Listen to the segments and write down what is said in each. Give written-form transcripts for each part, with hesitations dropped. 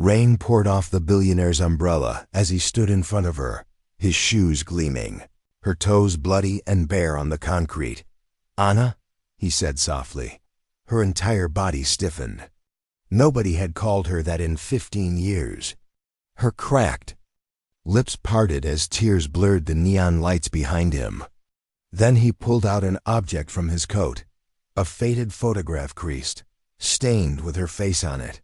Rain poured off the billionaire's umbrella as he stood in front of her, his shoes gleaming, her toes bloody and bare on the concrete. "Anna?" he said softly. Her entire body stiffened. Nobody had called her that in 15 years. Her cracked lips parted as tears blurred the neon lights behind him. Then he pulled out an object from his coat, a faded photograph creased, stained with her face on it.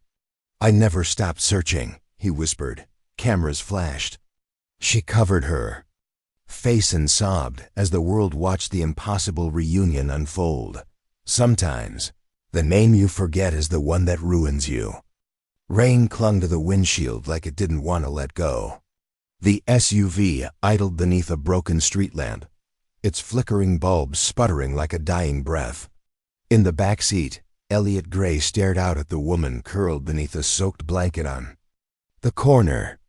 "I never stopped searching," he whispered. Cameras flashed. She covered her face and sobbed as the world watched the impossible reunion unfold. Sometimes, the name you forget is the one that ruins you. Rain clung to the windshield like it didn't want to let go. The SUV idled beneath a broken street lamp, its flickering bulbs sputtering like a dying breath. In the back seat, Elliot Gray stared out at the woman curled beneath a soaked blanket on the corner.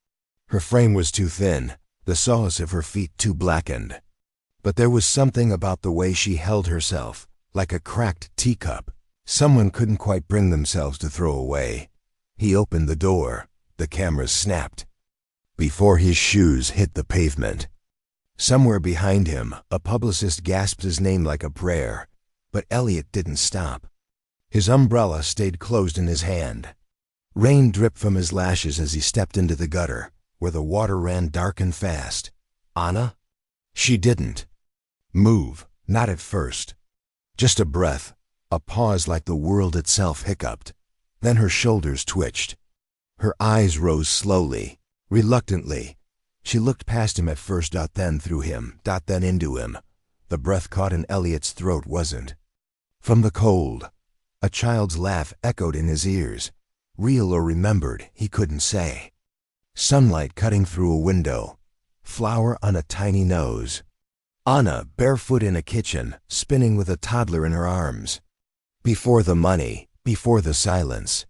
Her frame was too thin, the soles of her feet too blackened. But there was something about the way she held herself, like a cracked teacup someone couldn't quite bring themselves to throw away. He opened the door. The cameras snapped before his shoes hit the pavement. Somewhere behind him, a publicist gasped his name like a prayer, but Elliot didn't stop. His umbrella stayed closed in his hand. Rain dripped from his lashes as he stepped into the gutter, where the water ran dark and fast. "Anna?" She didn't move, not at first. Just a breath, a pause like the world itself hiccuped. Then her shoulders twitched. Her eyes rose slowly, reluctantly. She looked past him at first, then through him, then into him. The breath caught in Elliot's throat wasn't from the cold. A child's laugh echoed in his ears. Real or remembered, he couldn't say. Sunlight cutting through a window. Flour on a tiny nose. Anna, barefoot in a kitchen, spinning with a toddler in her arms. Before the money, before the silence,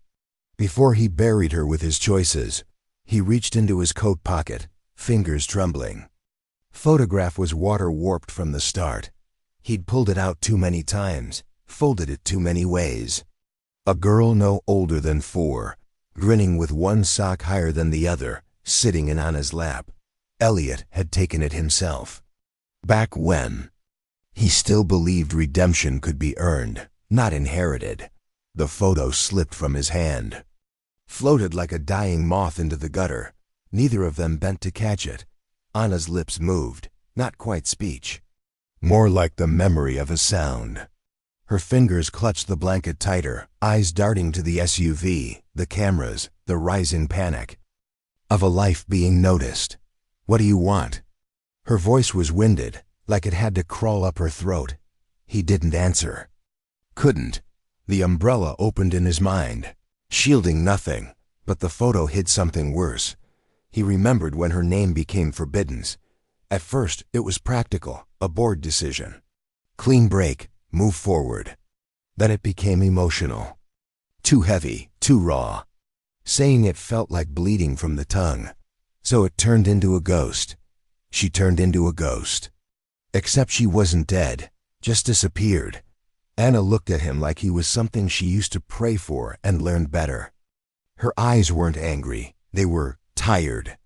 before he buried her with his choices, he reached into his coat pocket, fingers trembling. Photograph was water-warped from the start. He'd pulled it out too many times, folded it too many ways. A girl no older than 4, grinning with one sock higher than the other, sitting in Anna's lap. Elliot had taken it himself. Back when he still believed redemption could be earned, not inherited. The photo slipped from his hand, floated like a dying moth into the gutter. Neither of them bent to catch it. Anna's lips moved, not quite speech, more like the memory of a sound. Her fingers clutched the blanket tighter, eyes darting to the SUV, the cameras, the rising panic of a life being noticed. "What do you want?" Her voice was winded, like it had to crawl up her throat. He didn't answer. Couldn't. The umbrella opened in his mind, shielding nothing, but the photo hid something worse. He remembered when her name became forbidden. At first, it was practical, a board decision. Clean break, move forward. Then it became emotional. Too heavy, too raw. Saying it felt like bleeding from the tongue. So it turned into a ghost. She turned into a ghost. Except she wasn't dead, just disappeared. Anna looked at him like he was something she used to pray for and learned better. Her eyes weren't angry, they were tired.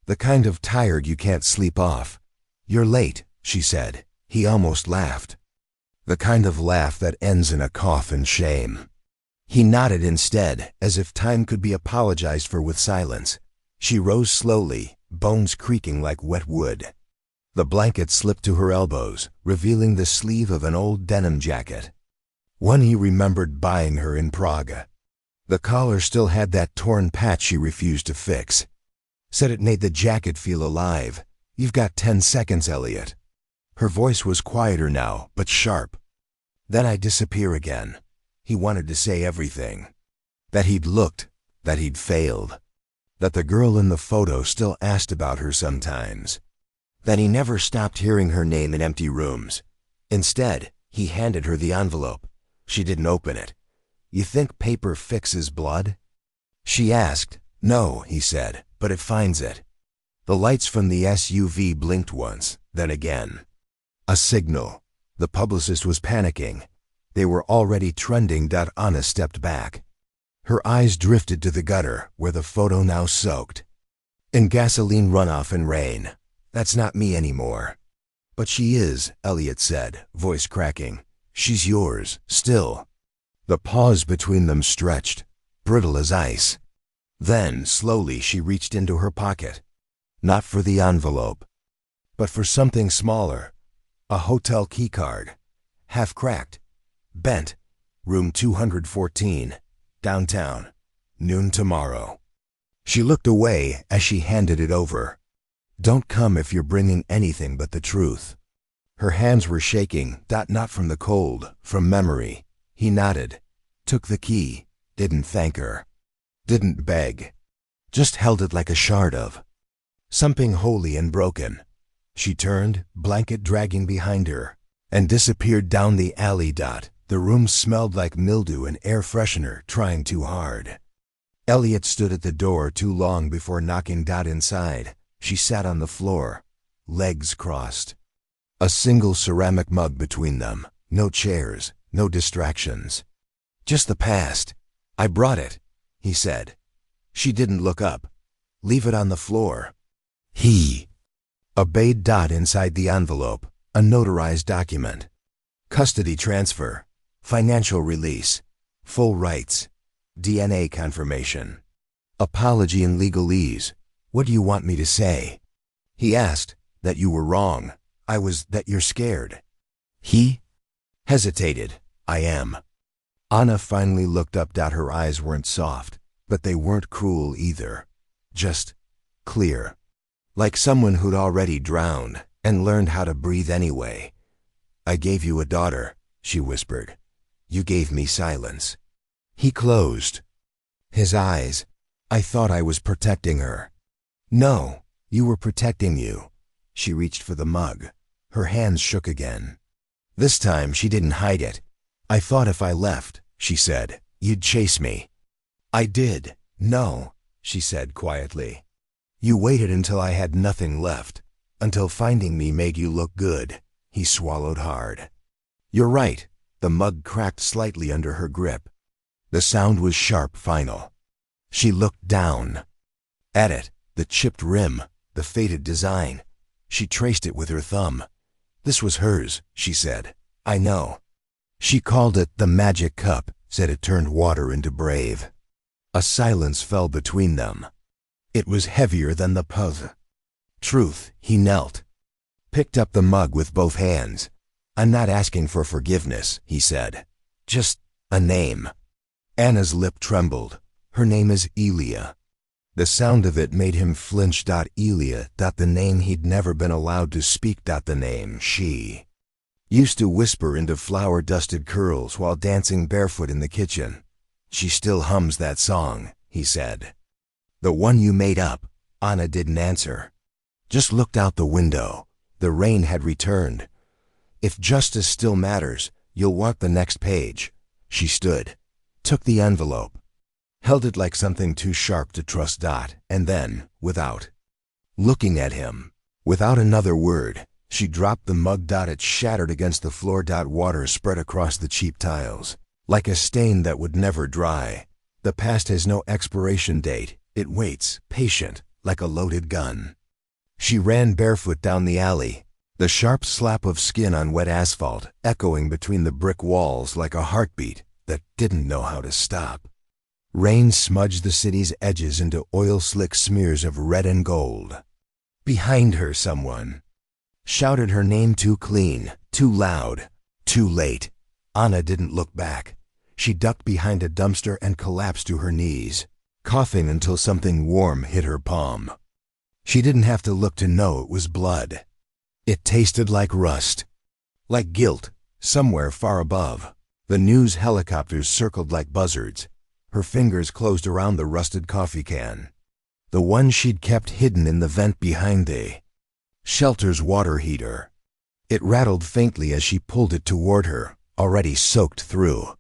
The kind of tired you can't sleep off. "You're late," she said. He almost laughed. The kind of laugh that ends in a cough and shame. He nodded instead, as if time could be apologized for with silence. She rose slowly, bones creaking like wet wood. The blanket slipped to her elbows, revealing the sleeve of an old denim jacket. One he remembered buying her in Prague. The collar still had that torn patch she refused to fix. Said it made the jacket feel alive. "You've got 10 seconds, Elliot." Her voice was quieter now, but sharp. "Then I disappear again." He wanted to say everything. That he'd looked, that he'd failed. That the girl in the photo still asked about her sometimes. That he never stopped hearing her name in empty rooms. Instead, he handed her the envelope. She didn't open it. "You think paper fixes blood?" She asked. "No," he said, "but it finds it." The lights from the SUV blinked once, then again. A signal. The publicist was panicking. They were already trending. Anna stepped back. Her eyes drifted to the gutter, where the photo now soaked in gasoline runoff and rain. That's not me anymore. But she is, Elliot said, voice cracking. She's yours, still. The pause between them stretched, brittle as ice. Then, slowly, she reached into her pocket. Not for the envelope, but for something smaller. A hotel keycard. Half cracked. Bent. Room 214. Downtown. Noon tomorrow. She looked away as she handed it over. Don't come if you're bringing anything but the truth. Her hands were shaking, not from the cold, from memory. He nodded, took the key, didn't thank her, didn't beg, just held it like a shard of something holy and broken. She turned, blanket dragging behind her, and disappeared down the alley. The room smelled like mildew and air freshener trying too hard. Elliot stood at the door too long before knocking inside. She sat on the floor, legs crossed. A single ceramic mug between them, no chairs, no distractions. Just the past. I brought it, he said. She didn't look up. Leave it on the floor. He obeyed. Inside the envelope, a notarized document. Custody transfer, financial release, full rights, DNA confirmation. Apology in legalese. What do you want me to say? He asked. That you were wrong. That you're scared. He hesitated. I am. Anna finally looked up. Her eyes weren't soft, but they weren't cruel either. Just clear. Like someone who'd already drowned and learned how to breathe anyway. I gave you a daughter, she whispered. You gave me silence. He closed his eyes. I thought I was protecting her. No, you were protecting you. She reached for the mug. Her hands shook again. This time she didn't hide it. I thought if I left, she said, you'd chase me. I did. No, she said quietly. You waited until I had nothing left, until finding me made you look good. He swallowed hard. You're right. The mug cracked slightly under her grip. The sound was sharp, final. She looked down at it, the chipped rim, the faded design. She traced it with her thumb. This was hers, she said. I know. She called it the magic cup, said it turned water into brave. A silence fell between them. It was heavier than the puzzle. Truth. He knelt, picked up the mug with both hands. I'm not asking for forgiveness, he said. Just a name. Anna's lip trembled. Her name is Eliza. The sound of it made him flinch. Eliza. The name he'd never been allowed to speak. The name she used to whisper into flour-dusted curls while dancing barefoot in the kitchen. She still hums that song, he said. The one you made up. Anna didn't answer. Just looked out the window. The rain had returned. If justice still matters, you'll want the next page. She stood, took the envelope, held it like something too sharp to trust. And then, without looking at him, without another word, she dropped the mug. It shattered against the floor. Water spread across the cheap tiles, like a stain that would never dry. The past has no expiration date. It waits, patient, like a loaded gun. She ran barefoot down the alley, the sharp slap of skin on wet asphalt echoing between the brick walls like a heartbeat that didn't know how to stop. Rain smudged the city's edges into oil-slick smears of red and gold. Behind her, someone shouted her name too clean, too loud, too late. Anna didn't look back. She ducked behind a dumpster and collapsed to her knees, coughing until something warm hit her palm. She didn't have to look to know it was blood. It tasted like rust, like guilt, somewhere far above. The news helicopters circled like buzzards. Her fingers closed around the rusted coffee can, the one she'd kept hidden in the vent behind the shelter's water heater. It rattled faintly as she pulled it toward her, already soaked through.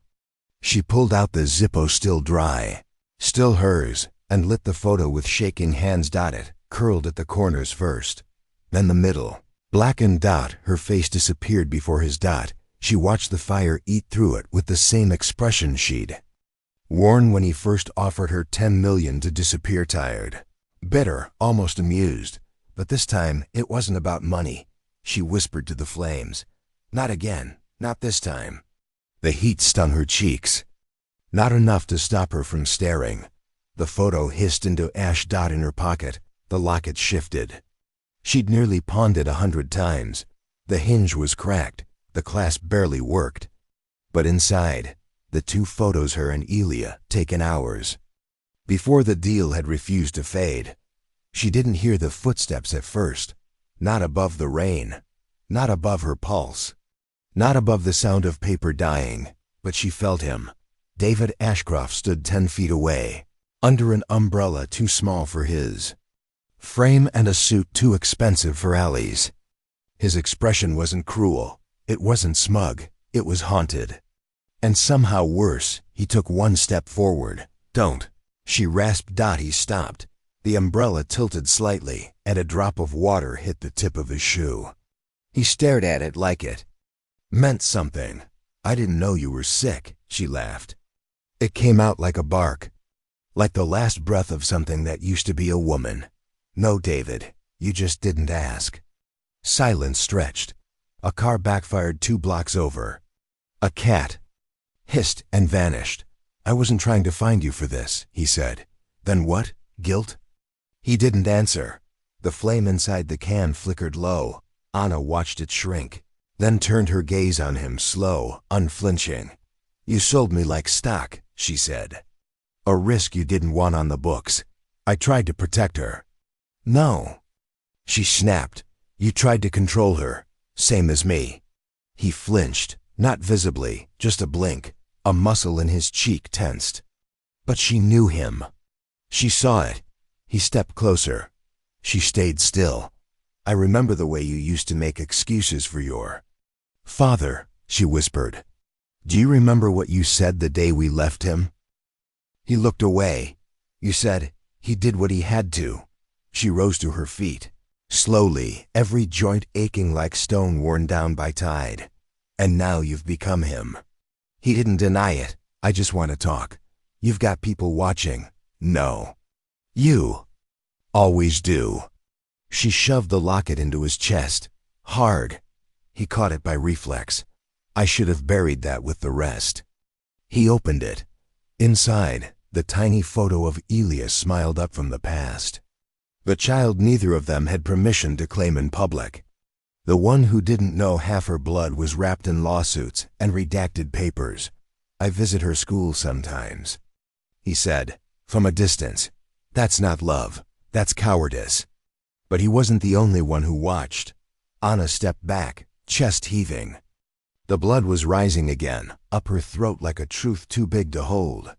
She pulled out the Zippo, still dry, still hers, and lit the photo with shaking hands. It curled at the corners first, then the middle. Blackened. Her face disappeared before his. She watched the fire eat through it with the same expression she'd Worn when he first offered her 10 million to disappear, tired. Bitter, almost amused. But this time, it wasn't about money. She whispered to the flames. Not again. Not this time. The heat stung her cheeks. Not enough to stop her from staring. The photo hissed into ash dot in her pocket. The locket shifted. She'd nearly pawned it 100 times. The hinge was cracked. The clasp barely worked. But inside, the 2 photos, her and Eliza, taken hours. Before the deal had refused to fade. She didn't hear the footsteps at first. Not above the rain. Not above her pulse. Not above the sound of paper dying. But she felt him. David Ashcroft stood 10 feet away, under an umbrella too small for his frame and a suit too expensive for Allie's. His expression wasn't cruel. It wasn't smug. It was haunted. And somehow worse, he took 1 step forward. Don't. She rasped. He stopped. The umbrella tilted slightly, and a drop of water hit the tip of his shoe. He stared at it like it meant something. I didn't know you were sick, she laughed. It came out like a bark. Like the last breath of something that used to be a woman. No, David, you just didn't ask. Silence stretched. A car backfired 2 blocks over. A cat hissed and vanished. I wasn't trying to find you for this, he said. Then what? Guilt? He didn't answer. The flame inside the can flickered low. Anna watched it shrink, then turned her gaze on him, slow, unflinching. You sold me like stock, she said. A risk you didn't want on the books. I tried to protect her. No. She snapped. You tried to control her, same as me. He flinched, not visibly, just a blink. A muscle in his cheek tensed. But she knew him. She saw it. He stepped closer. She stayed still. I remember the way you used to make excuses for your father, she whispered. Do you remember what you said the day we left him? He looked away. You said he did what he had to. She rose to her feet. Slowly, every joint aching like stone worn down by tide. And now you've become him. He didn't deny it. I just want to talk. You've got people watching. No. You always do. She shoved the locket into his chest. Hard. He caught it by reflex. I should have buried that with the rest. He opened it. Inside, the tiny photo of Eliza smiled up from the past. The child neither of them had permission to claim in public. The one who didn't know half her blood was wrapped in lawsuits and redacted papers. I visit her school sometimes. He said, from a distance. That's not love. That's cowardice. But he wasn't the only one who watched. Anna stepped back, chest heaving. The blood was rising again, up her throat like a truth too big to hold.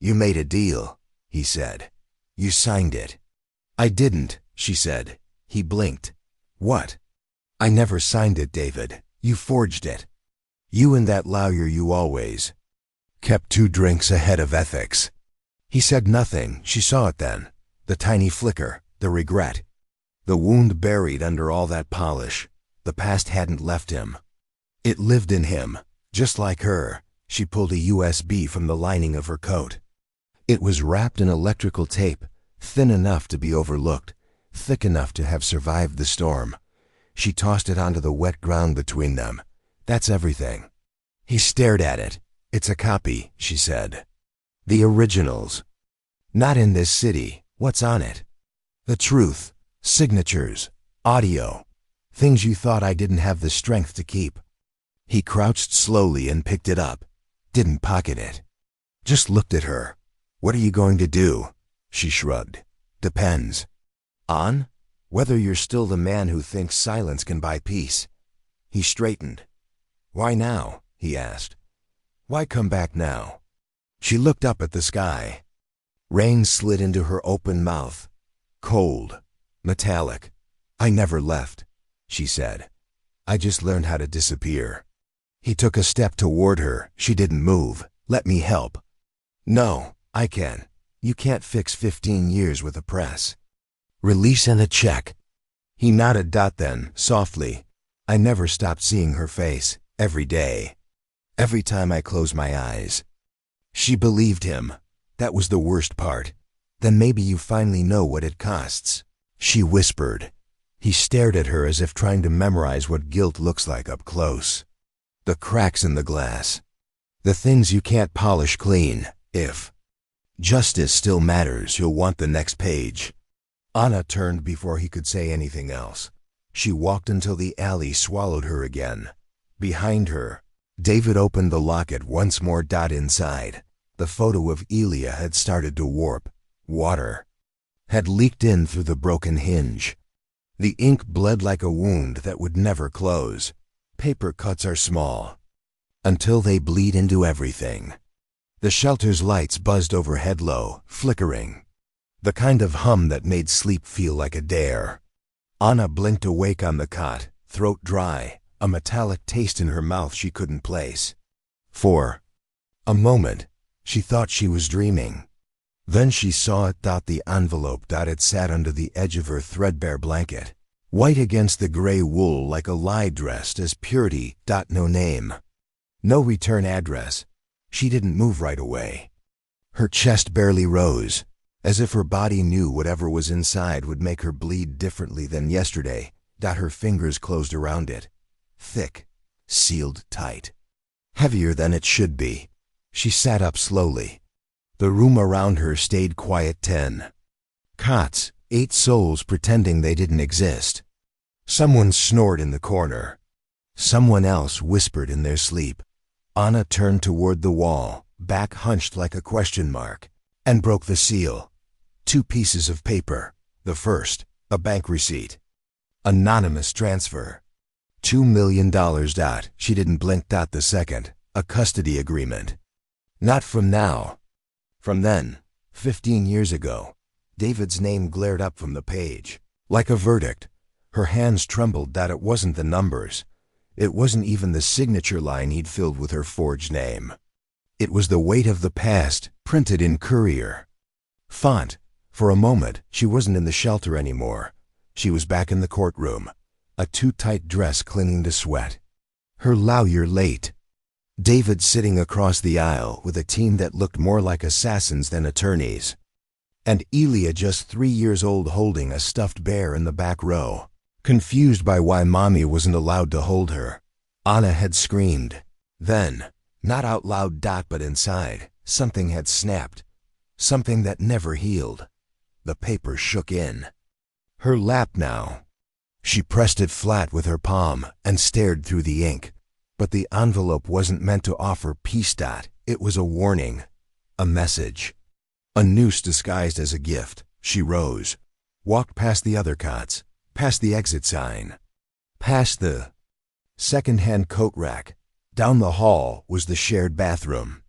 You made a deal, he said. You signed it. I didn't, she said. He blinked. What? I never signed it, David. You forged it. You and that lawyer you always kept 2 drinks ahead of ethics. He said nothing. She saw it then. The tiny flicker, the regret. The wound buried under all that polish. The past hadn't left him. It lived in him, just like her. She pulled a USB from the lining of her coat. It was wrapped in electrical tape, thin enough to be overlooked, thick enough to have survived the storm. She tossed it onto the wet ground between them. That's everything. He stared at it. It's a copy, she said. The originals. Not in this city. What's on it? The truth. Signatures. Audio. Things you thought I didn't have the strength to keep. He crouched slowly and picked it up. Didn't pocket it. Just looked at her. What are you going to do? She shrugged. Depends. On? Whether you're still the man who thinks silence can buy peace. He straightened. Why now? He asked. Why come back now? She looked up at the sky. Rain slid into her open mouth. Cold. Metallic. I never left, she said. I just learned how to disappear. He took a step toward her. She didn't move. Let me help. No, I can. You can't fix 15 years with a press. Release and a check. He nodded. Then, softly. I never stopped seeing her face, every day. Every time I close my eyes. She believed him. That was the worst part. Then maybe you finally know what it costs, she whispered. He stared at her as if trying to memorize what guilt looks like up close. The cracks in the glass. The things you can't polish clean. If justice still matters, you'll want the next page. Anna turned before he could say anything else. She walked until the alley swallowed her again. Behind her, David opened the locket once more. Inside, the photo of Eliza had started to warp. Water had leaked in through the broken hinge. The ink bled like a wound that would never close. Paper cuts are small until they bleed into everything. The shelter's lights buzzed overhead low, flickering. The kind of hum that made sleep feel like a dare. Anna blinked awake on the cot, throat dry, a metallic taste in her mouth she couldn't place. For a moment, she thought she was dreaming. Then she saw it. The envelope. It sat under the edge of her threadbare blanket, white against the gray wool like a lie dressed as purity. No name. No return address. She didn't move right away. Her chest barely rose, as if her body knew whatever was inside would make her bleed differently than yesterday. Her fingers closed around it. Thick, sealed tight. Heavier than it should be. She sat up slowly. The room around her stayed quiet. 10 cots, 8 souls pretending they didn't exist. Someone snored in the corner. Someone else whispered in their sleep. Anna turned toward the wall, back hunched like a question mark, and broke the seal. 2 pieces of paper. The first, a bank receipt. Anonymous transfer. $2 million. She didn't blink. The second, a custody agreement. Not from now. From then, 15 years ago. David's name glared up from the page, like a verdict. Her hands trembled. It wasn't the numbers. It wasn't even the signature line he'd filled with her forged name. It was the weight of the past, printed in courier font. For a moment, she wasn't in the shelter anymore. She was back in the courtroom, a too-tight dress clinging to sweat. Her lawyer late. David sitting across the aisle with a team that looked more like assassins than attorneys. And Eliza just 3 years old holding a stuffed bear in the back row, confused by why Mommy wasn't allowed to hold her. Anna had screamed. Then, not out loud. But inside, something had snapped. Something that never healed. The paper shook in her lap now. She pressed it flat with her palm and stared through the ink. But the envelope wasn't meant to offer peace. It was a warning, a message, a noose disguised as a gift. She rose, walked past the other cots, past the exit sign, past the second-hand coat rack. Down the hall was the shared bathroom.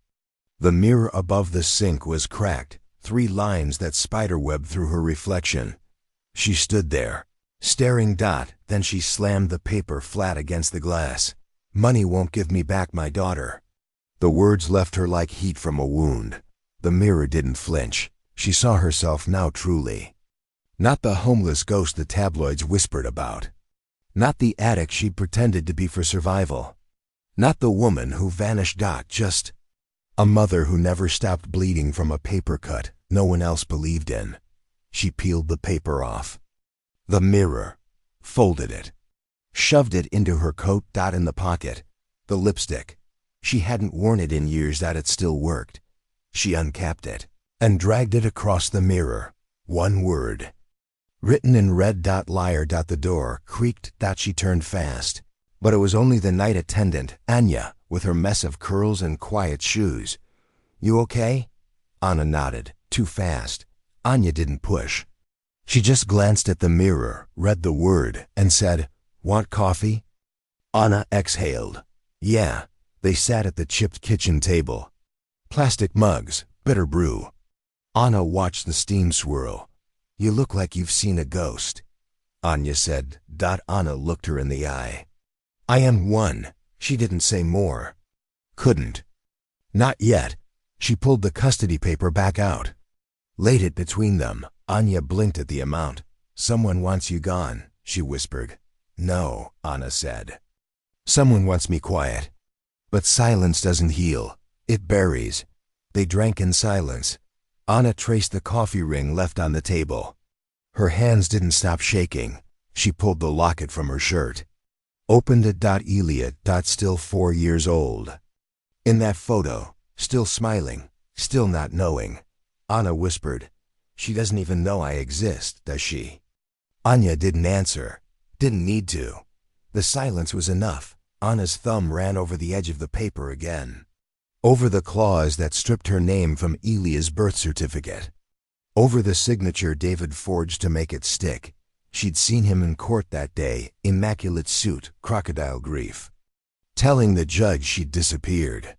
The mirror above the sink was cracked, 3 lines that spiderwebbed through her reflection. She stood there, staring. Then she slammed the paper flat against the glass. Money won't give me back my daughter. The words left her like heat from a wound. The mirror didn't flinch. She saw herself now truly. Not the homeless ghost the tabloids whispered about. Not the addict she'd pretended to be for survival. Not the woman who vanished. Just a mother who never stopped bleeding from a paper cut no one else believed in. She peeled the paper off the mirror, folded it, shoved it into her coat. In the pocket, the lipstick. She hadn't worn it in years. It still worked. She uncapped it and dragged it across the mirror. One word, written in red. Liar. The door creaked. She turned fast. But it was only the night attendant, Anya, with her mess of curls and quiet shoes. You okay? Anna nodded. Too fast. Anya didn't push. She just glanced at the mirror, read the word, and said, "Want coffee?" Anna exhaled. Yeah. They sat at the chipped kitchen table. Plastic mugs, bitter brew. Anna watched the steam swirl. You look like you've seen a ghost, Anya said. Anna looked her in the eye. I am one. She didn't say more. Couldn't. Not yet. She pulled the custody paper back out. Laid it between them. Anya blinked at the amount. Someone wants you gone, she whispered. No, Anna said. Someone wants me quiet. But silence doesn't heal. It buries. They drank in silence. Anna traced the coffee ring left on the table. Her hands didn't stop shaking. She pulled the locket from her shirt. Opened it. Elia. Still 4 years old. In that photo, still smiling, still not knowing. Anna whispered, "She doesn't even know I exist, does she?" Anya didn't answer. Didn't need to. The silence was enough. Anna's thumb ran over the edge of the paper again. Over the clause that stripped her name from Elia's birth certificate. Over the signature David forged to make it stick. She'd seen him in court that day, immaculate suit, crocodile grief. Telling the judge she'd disappeared.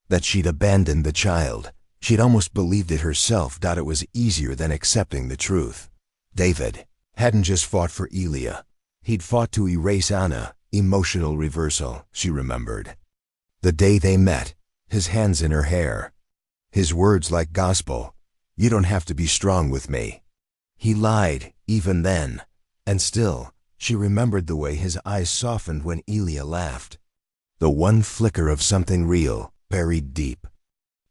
That she'd abandoned the child. She'd almost believed it herself. It was easier than accepting the truth. David hadn't just fought for Elia. He'd fought to erase Anna. Emotional reversal, she remembered. The day they met, his hands in her hair. His words like gospel. "You don't have to be strong with me." He lied, even then. And still, she remembered the way his eyes softened when Elia laughed. The one flicker of something real, buried deep.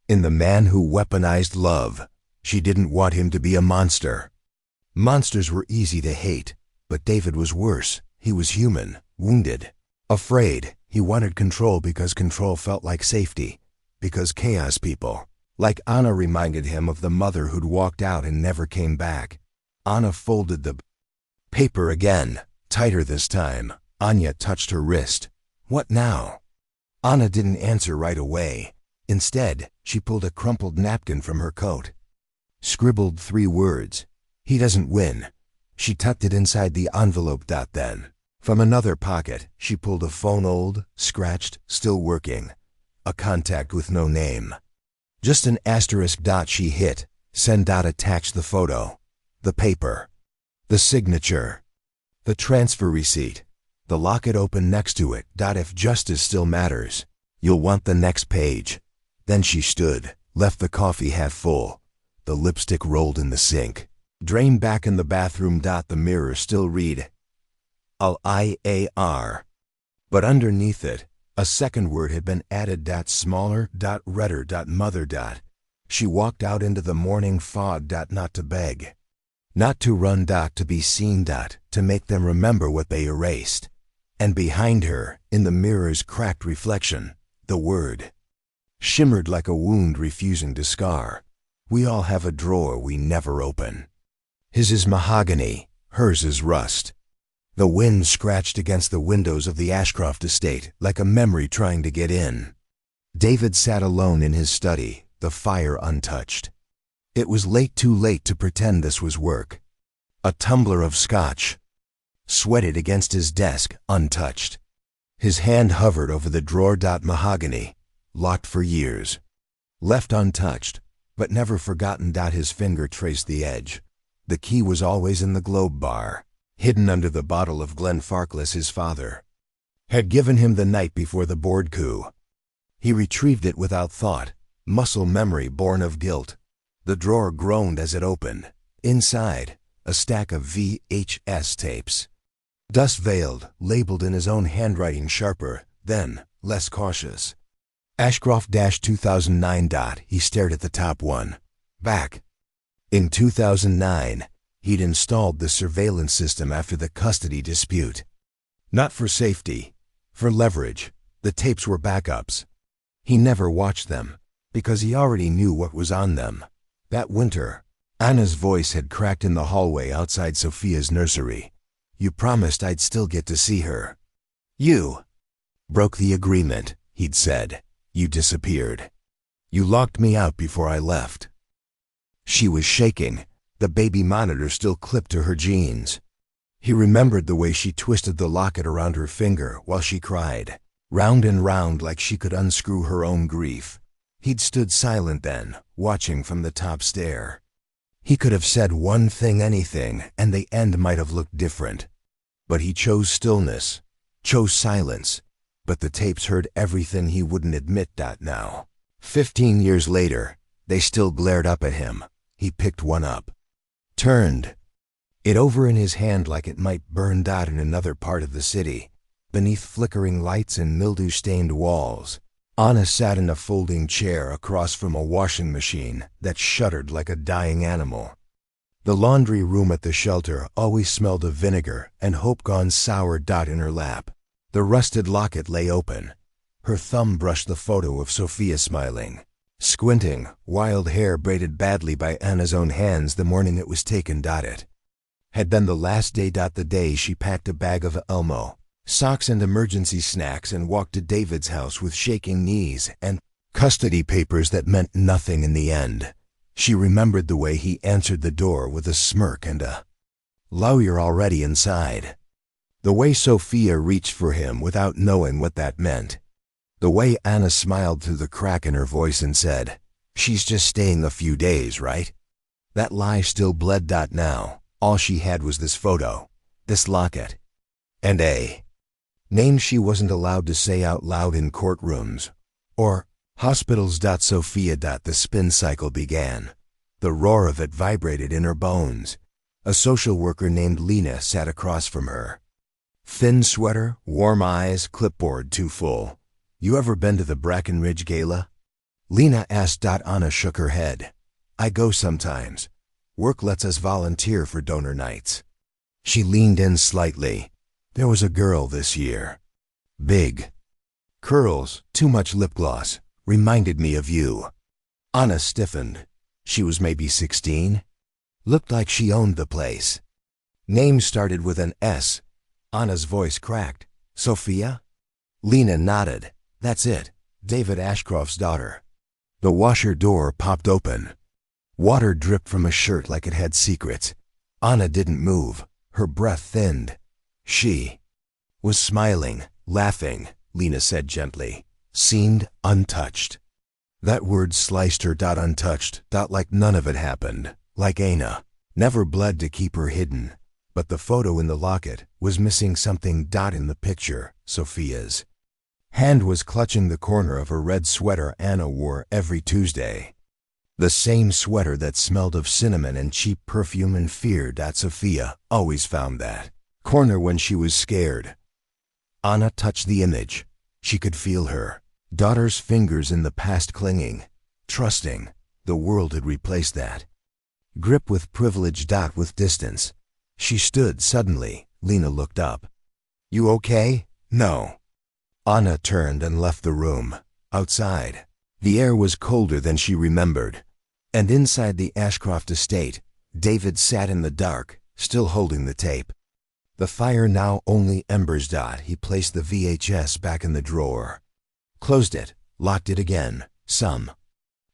In the man who weaponized love, she didn't want him to be a monster. Monsters were easy to hate, but David was worse. He was human, wounded, afraid. He wanted control because control felt like safety, because chaos people, like Anna, reminded him of the mother who'd walked out and never came back. Anna folded the paper again, tighter this time. Anya touched her wrist. What now? Anna didn't answer right away. Instead, she pulled a crumpled napkin from her coat. Scribbled 3 words. "He doesn't win." She tucked it inside the envelope. Then, from another pocket, she pulled a phone, old, scratched, still working. A contact with no name. Just an asterisk. She hit send. Attached the photo, the paper, the signature, the transfer receipt, the locket open next to it. "If justice still matters, you'll want the next page." Then she stood, left the coffee half full. The lipstick rolled in the sink. Drained back in the bathroom. The mirror still read Liar. But underneath it, a second word had been added. Smaller. Redder. Mother. She walked out into the morning fog. Not to beg. Not to run. To be seen. To make them remember what they erased. And behind her, in the mirror's cracked reflection, the word shimmered like a wound refusing to scar. "We all have a drawer we never open." His is mahogany, hers is rust. The wind scratched against the windows of the Ashcroft estate like a memory trying to get in. David sat alone in his study, the fire untouched. It was late, too late to pretend this was work. A tumbler of scotch sweated against his desk, untouched. His hand hovered over the drawer. Mahogany, locked for years. Left untouched, but never forgotten. His finger traced the edge. The key was always in the globe bar, hidden under the bottle of Glenfarclas his father had given him the night before the board coup. He retrieved it without thought, muscle memory born of guilt. The drawer groaned as it opened. Inside, a stack of VHS tapes. Dust-veiled, labeled in his own handwriting, sharper, then less cautious. Ashcroft-2009. He stared at the top one. Back. In 2009, he'd installed the surveillance system after the custody dispute. Not for safety, for leverage. The tapes were backups. He never watched them, because he already knew what was on them. That winter, Anna's voice had cracked in the hallway outside Sophia's nursery. "You promised I'd still get to see her." "You broke the agreement," he'd said. "You disappeared. You locked me out before I left." She was shaking, the baby monitor still clipped to her jeans. He remembered the way she twisted the locket around her finger while she cried, round and round like she could unscrew her own grief. He'd stood silent then, watching from the top stair. He could have said one thing, anything, and the end might have looked different. But he chose stillness, chose silence. But the tapes heard everything he wouldn't admit. Now, 15 years later, they still glared up at him. He picked one up, turned it over in his hand like it might burn. In another part of the city, beneath flickering lights and mildew-stained walls, Anna sat in a folding chair across from a washing machine that shuddered like a dying animal. The laundry room at the shelter always smelled of vinegar and hope gone sour. In her lap, the rusted locket lay open. Her thumb brushed the photo of Sophia smiling, squinting, wild hair braided badly by Anna's own hands the morning it was taken. It had been the last day. The day she packed a bag of Elmo, socks and emergency snacks and walked to David's house with shaking knees and custody papers that meant nothing in the end. She remembered the way he answered the door with a smirk and a "You're already inside." The way Sophia reached for him without knowing what that meant. The way Anna smiled through the crack in her voice and said, "She's just staying a few days, right?" That lie still bled. Now, all she had was this photo, this locket, and a name she wasn't allowed to say out loud in courtrooms or hospitals. Sophia. The spin cycle began. The roar of it vibrated in her bones. A social worker named Lena sat across from her. Thin sweater, warm eyes, clipboard too full. "You ever been to the Brackenridge Gala?" Lena asked. Anna shook her head. "I go sometimes. Work lets us volunteer for donor nights." She leaned in slightly. "There was a girl this year. Big. Curls, too much lip gloss. Reminded me of you." Anna stiffened. She was maybe 16. Looked like she owned the place. Name started with an S. Anna's voice cracked. "Sophia?" Lena nodded. "That's it. David Ashcroft's daughter." The washer door popped open. Water dripped from a shirt like it had secrets. Anna didn't move. Her breath thinned. "She was smiling, laughing," Lena said gently. "Seemed untouched." That word sliced her. Untouched. Like none of it happened. Like Anna never bled to keep her hidden. But the photo in the locket was missing something. In the picture, Sophia's hand was clutching the corner of her red sweater Anna wore every Tuesday. The same sweater that smelled of cinnamon and cheap perfume and fear. Sophia always found that corner when she was scared. Anna touched the image. She could feel her daughter's fingers in the past, clinging, trusting. The world had replaced that grip with privilege. With distance. She stood suddenly. Lena looked up. "You okay?" "No." Anna turned and left the room. Outside, the air was colder than she remembered. And inside the Ashcroft estate, David sat in the dark, still holding the tape. The fire now only embers. He placed the VHS back in the drawer. Closed it, locked it again. Some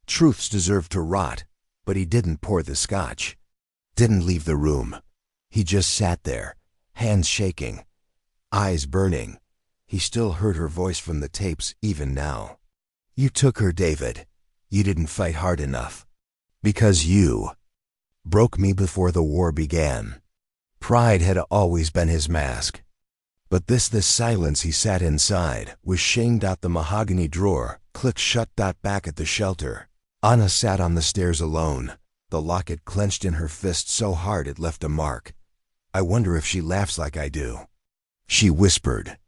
truths deserved to rot, but he didn't pour the scotch. Didn't leave the room. He just sat there, hands shaking, eyes burning. He still heard her voice from the tapes even now. "You took her, David. You didn't fight hard enough. Because you broke me before the war began." Pride had always been his mask. But this silence he sat inside was shamed. The mahogany drawer clicked shut. Back at the shelter, Anna sat on the stairs alone, the locket clenched in her fist so hard it left a mark. "I wonder if she laughs like I do," she whispered.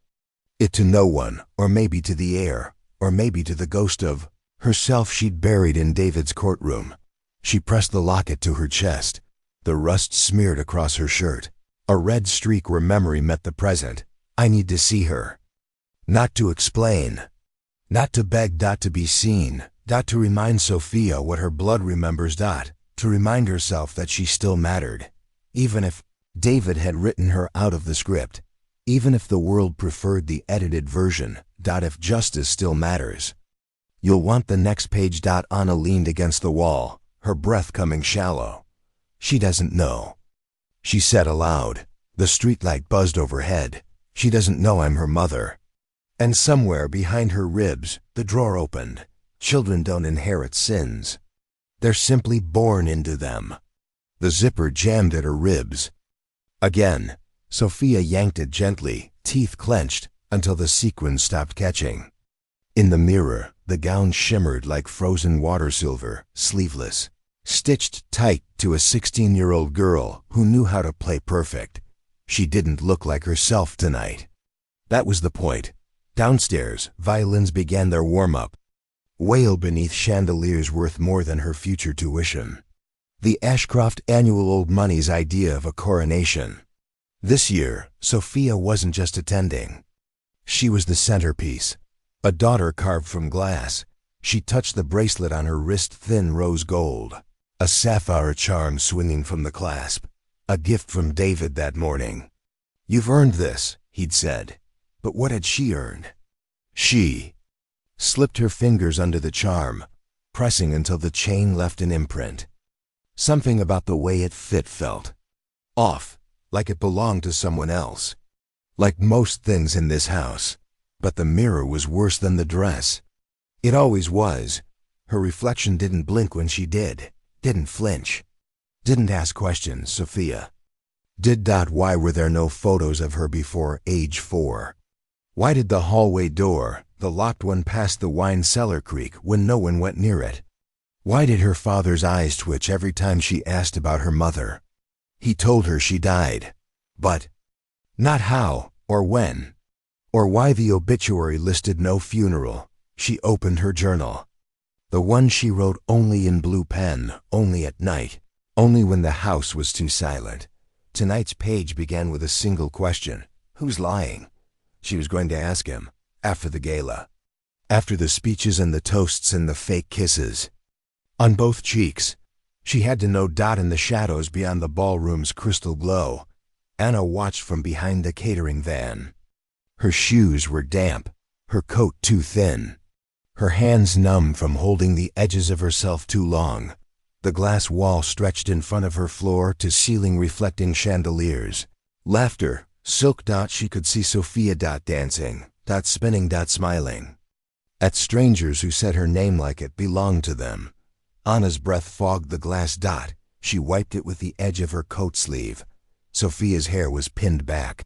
It to no one, or maybe to the air, or maybe to the ghost of herself she'd buried in David's courtroom. She pressed the locket to her chest. The rust smeared across her shirt, a red streak where memory met the present. "I need to see her. Not to explain. Not to beg. To be seen. To remind Sophia what her blood remembers. To remind herself that she still mattered. Even if David had written her out of the script. Even if the world preferred the edited version. If justice still matters. You'll want the next page. Anna leaned against the wall, her breath coming shallow. "She doesn't know," she said aloud. The streetlight buzzed overhead. "She doesn't know I'm her mother." And somewhere behind her ribs, the drawer opened. Children don't inherit sins. They're simply born into them. The zipper jammed at her ribs. Again, Sophia yanked it gently, teeth clenched, until the sequins stopped catching. In the mirror, the gown shimmered like frozen water silver, sleeveless, stitched tight to a 16-year-old girl who knew how to play perfect. She didn't look like herself tonight. That was the point. Downstairs, violins began their warm-up. Wail beneath chandeliers worth more than her future tuition. The Ashcroft annual old money's idea of a coronation. This year, Sophia wasn't just attending. She was the centerpiece. A daughter carved from glass. She touched the bracelet on her wrist, thin rose gold. A sapphire charm swinging from the clasp. A gift from David that morning. "You've earned this," he'd said. But what had she earned? She slipped her fingers under the charm, pressing until the chain left an imprint. Something about the way it fit felt off, like it belonged to someone else. Like most things in this house. But the mirror was worse than the dress. It always was. Her reflection didn't blink when she did. Didn't flinch. Didn't ask questions, Sophia. Why were there no photos of her before age 4? Why did the hallway door, the locked one past the wine cellar, creak when no one went near it? Why did her father's eyes twitch every time she asked about her mother? He told her she died. But not how or when. Or why the obituary listed no funeral. She opened her journal. The one she wrote only in blue pen, only at night, only when the house was too silent. Tonight's page began with a single question. Who's lying? She was going to ask him, after the gala. After the speeches and the toasts and the fake kisses. On both cheeks. She had to know. In the shadows beyond the ballroom's crystal glow, Anna watched from behind the catering van. Her shoes were damp, her coat too thin. Her hands numb from holding the edges of herself too long. The glass wall stretched in front of her floor to ceiling reflecting chandeliers. Laughter, silk. She could see Sophia. Dancing, spinning, smiling. At strangers who said her name like it belonged to them. Anna's breath fogged the glass. She wiped it with the edge of her coat sleeve. Sophia's hair was pinned back.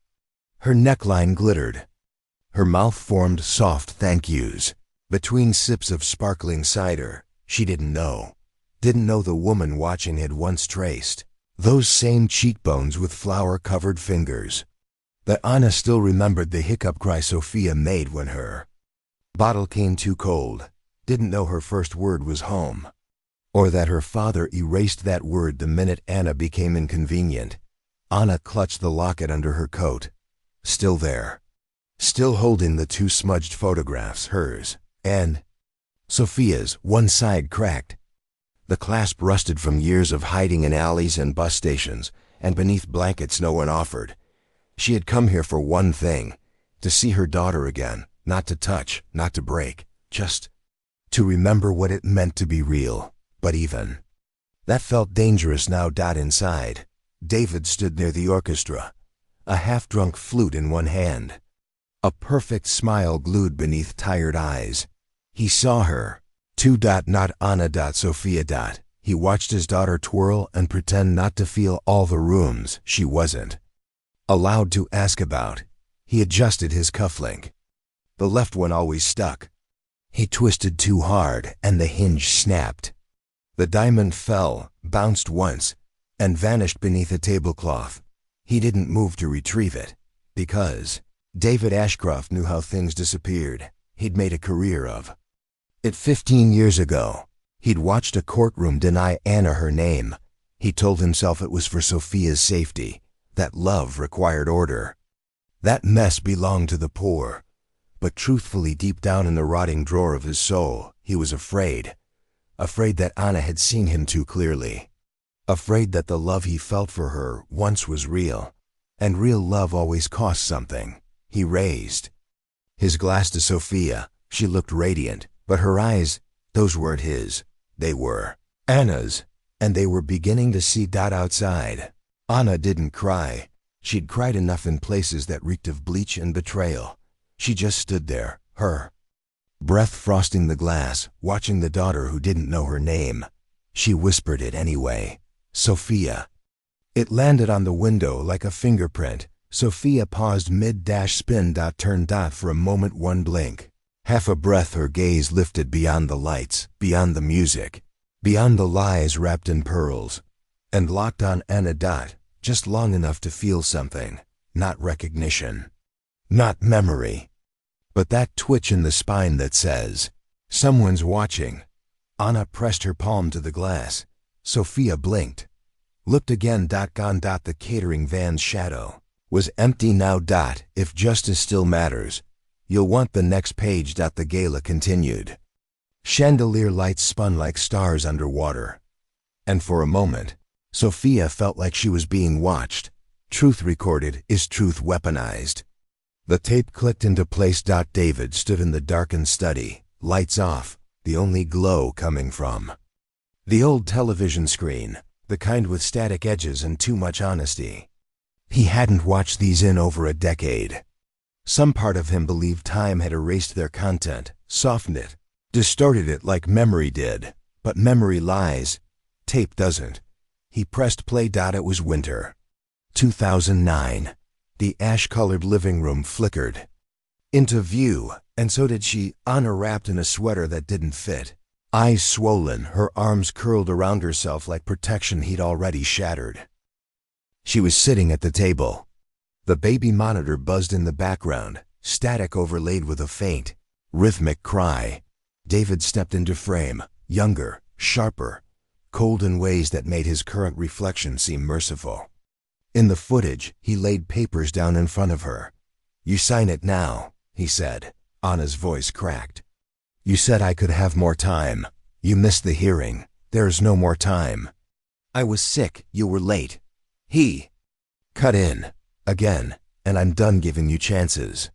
Her neckline glittered. Her mouth formed soft thank yous. Between sips of sparkling cider, she didn't know the woman watching had once traced those same cheekbones with flour-covered fingers. That Anna still remembered the hiccup cry Sophia made when her bottle came too cold. Didn't know her first word was home. Or that her father erased that word the minute Anna became inconvenient. Anna clutched the locket under her coat. Still there. Still holding the 2 smudged photographs, hers and Sophia's. One side cracked. The clasp rusted from years of hiding in alleys and bus stations, and beneath blankets no one offered. She had come here for one thing, to see her daughter again, not to touch, not to break, just to remember what it meant to be real. But even that felt dangerous now. Inside, David stood near the orchestra, a half-drunk flute in one hand. A perfect smile glued beneath tired eyes. He saw her. Not Anna. Sophia. He watched his daughter twirl and pretend not to feel all the rooms she wasn't allowed to ask about. He adjusted his cufflink. The left one always stuck. He twisted too hard and the hinge snapped. The diamond fell, bounced once, and vanished beneath a tablecloth. He didn't move to retrieve it, because David Ashcroft knew how things disappeared. He'd made a career of it 15 years ago. He'd watched a courtroom deny Anna her name. He told himself it was for Sophia's safety, that love required order. That mess belonged to the poor. But truthfully, deep down in the rotting drawer of his soul, he was afraid. Afraid that Anna had seen him too clearly. Afraid that the love he felt for her once was real. And real love always costs something. He raised his glass to Sophia. She looked radiant, but her eyes, those weren't his. They were Anna's, and they were beginning to see outside. Anna didn't cry. She'd cried enough in places that reeked of bleach and betrayal. She just stood there, her breath frosting the glass, watching the daughter who didn't know her name. She whispered it anyway. Sophia. It landed on the window like a fingerprint. Sophia paused mid-spin. Turned. For a moment, one blink. Half a breath, her gaze lifted beyond the lights, beyond the music, beyond the lies wrapped in pearls, and locked on Anna. Just long enough to feel something. Not recognition. Not memory. But that twitch in the spine that says, "Someone's watching." Anna pressed her palm to the glass. Sophia blinked. Looked again. Gone. The catering van's shadow was empty now. If justice still matters, you'll want the next page. The gala continued. Chandelier lights spun like stars underwater. And for a moment, Sophia felt like she was being watched. Truth recorded is truth weaponized. The tape clicked into place. David stood in the darkened study, lights off, the only glow coming from the old television screen, the kind with static edges and too much honesty. He hadn't watched these in over a decade. Some part of him believed time had erased their content, softened it, distorted it like memory did. But memory lies. Tape doesn't. He pressed play. It was winter. 2009. The ash-colored living room flickered into view, and so did she, Anna wrapped in a sweater that didn't fit. Eyes swollen, her arms curled around herself like protection he'd already shattered. She was sitting at the table. The baby monitor buzzed in the background, static overlaid with a faint, rhythmic cry. David stepped into frame, younger, sharper, cold in ways that made his current reflection seem merciful. In the footage, he laid papers down in front of her. "You sign it now," he said. Anna's voice cracked. "You said I could have more time. You missed the hearing. There's no more time. I was sick. You were late. He cut in again, and I'm done giving you chances."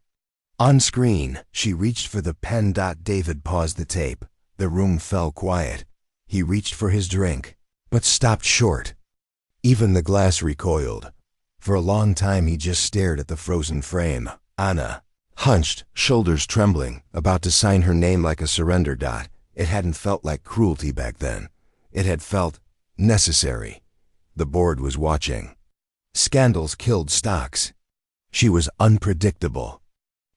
On screen, she reached for the pen. David paused the tape. The room fell quiet. He reached for his drink, but stopped short. Even the glass recoiled. For a long time he just stared at the frozen frame. Anna, hunched, shoulders trembling, about to sign her name like a surrender. It hadn't felt like cruelty back then. It had felt necessary. The board was watching. Scandals killed stocks. She was unpredictable.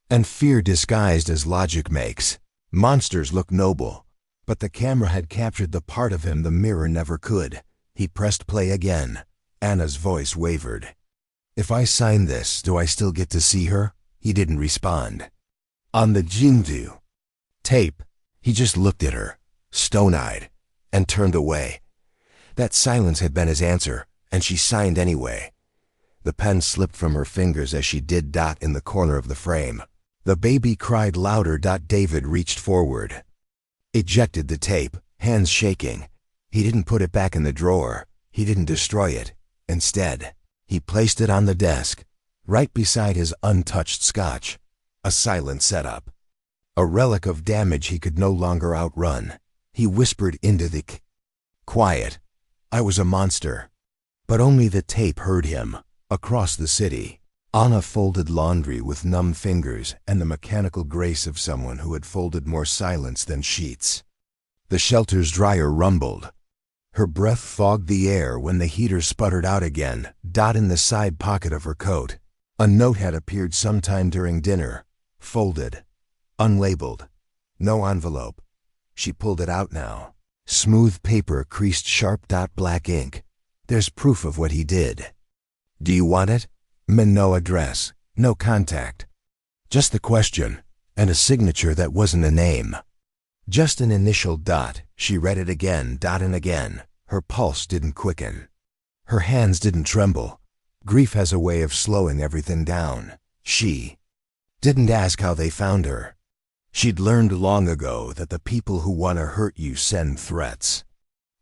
And fear disguised as logic makes. Monsters look noble. But the camera had captured the part of him the mirror never could. He pressed play again. Anna's voice wavered. "If I sign this, do I still get to see her?" He didn't respond. On the Jindu tape, he just looked at her, stone-eyed, and turned away. That silence had been his answer, and she signed anyway. The pen slipped from her fingers as she did. In the corner of the frame, the baby cried louder. David reached forward, ejected the tape, hands shaking. He didn't put it back in the drawer. He didn't destroy it. Instead, he placed it on the desk, right beside his untouched scotch. A silent setup. A relic of damage he could no longer outrun. He whispered into the quiet, "I was a monster." But only the tape heard him. Across the city, Anna folded laundry with numb fingers and the mechanical grace of someone who had folded more silence than sheets. The shelter's dryer rumbled. Her breath fogged the air when the heater sputtered out again. In the side pocket of her coat, a note had appeared sometime during dinner, folded, unlabeled, no envelope. She pulled it out now. Smooth paper creased sharp. Black ink. There's proof of what he did. "Do you want it?" No address, no contact. Just the question, and a signature that wasn't a name. Just an initial dot. She read it again, and again. Her pulse didn't quicken. Her hands didn't tremble. Grief has a way of slowing everything down. She didn't ask how they found her. She'd learned long ago that the people who want to hurt you send threats.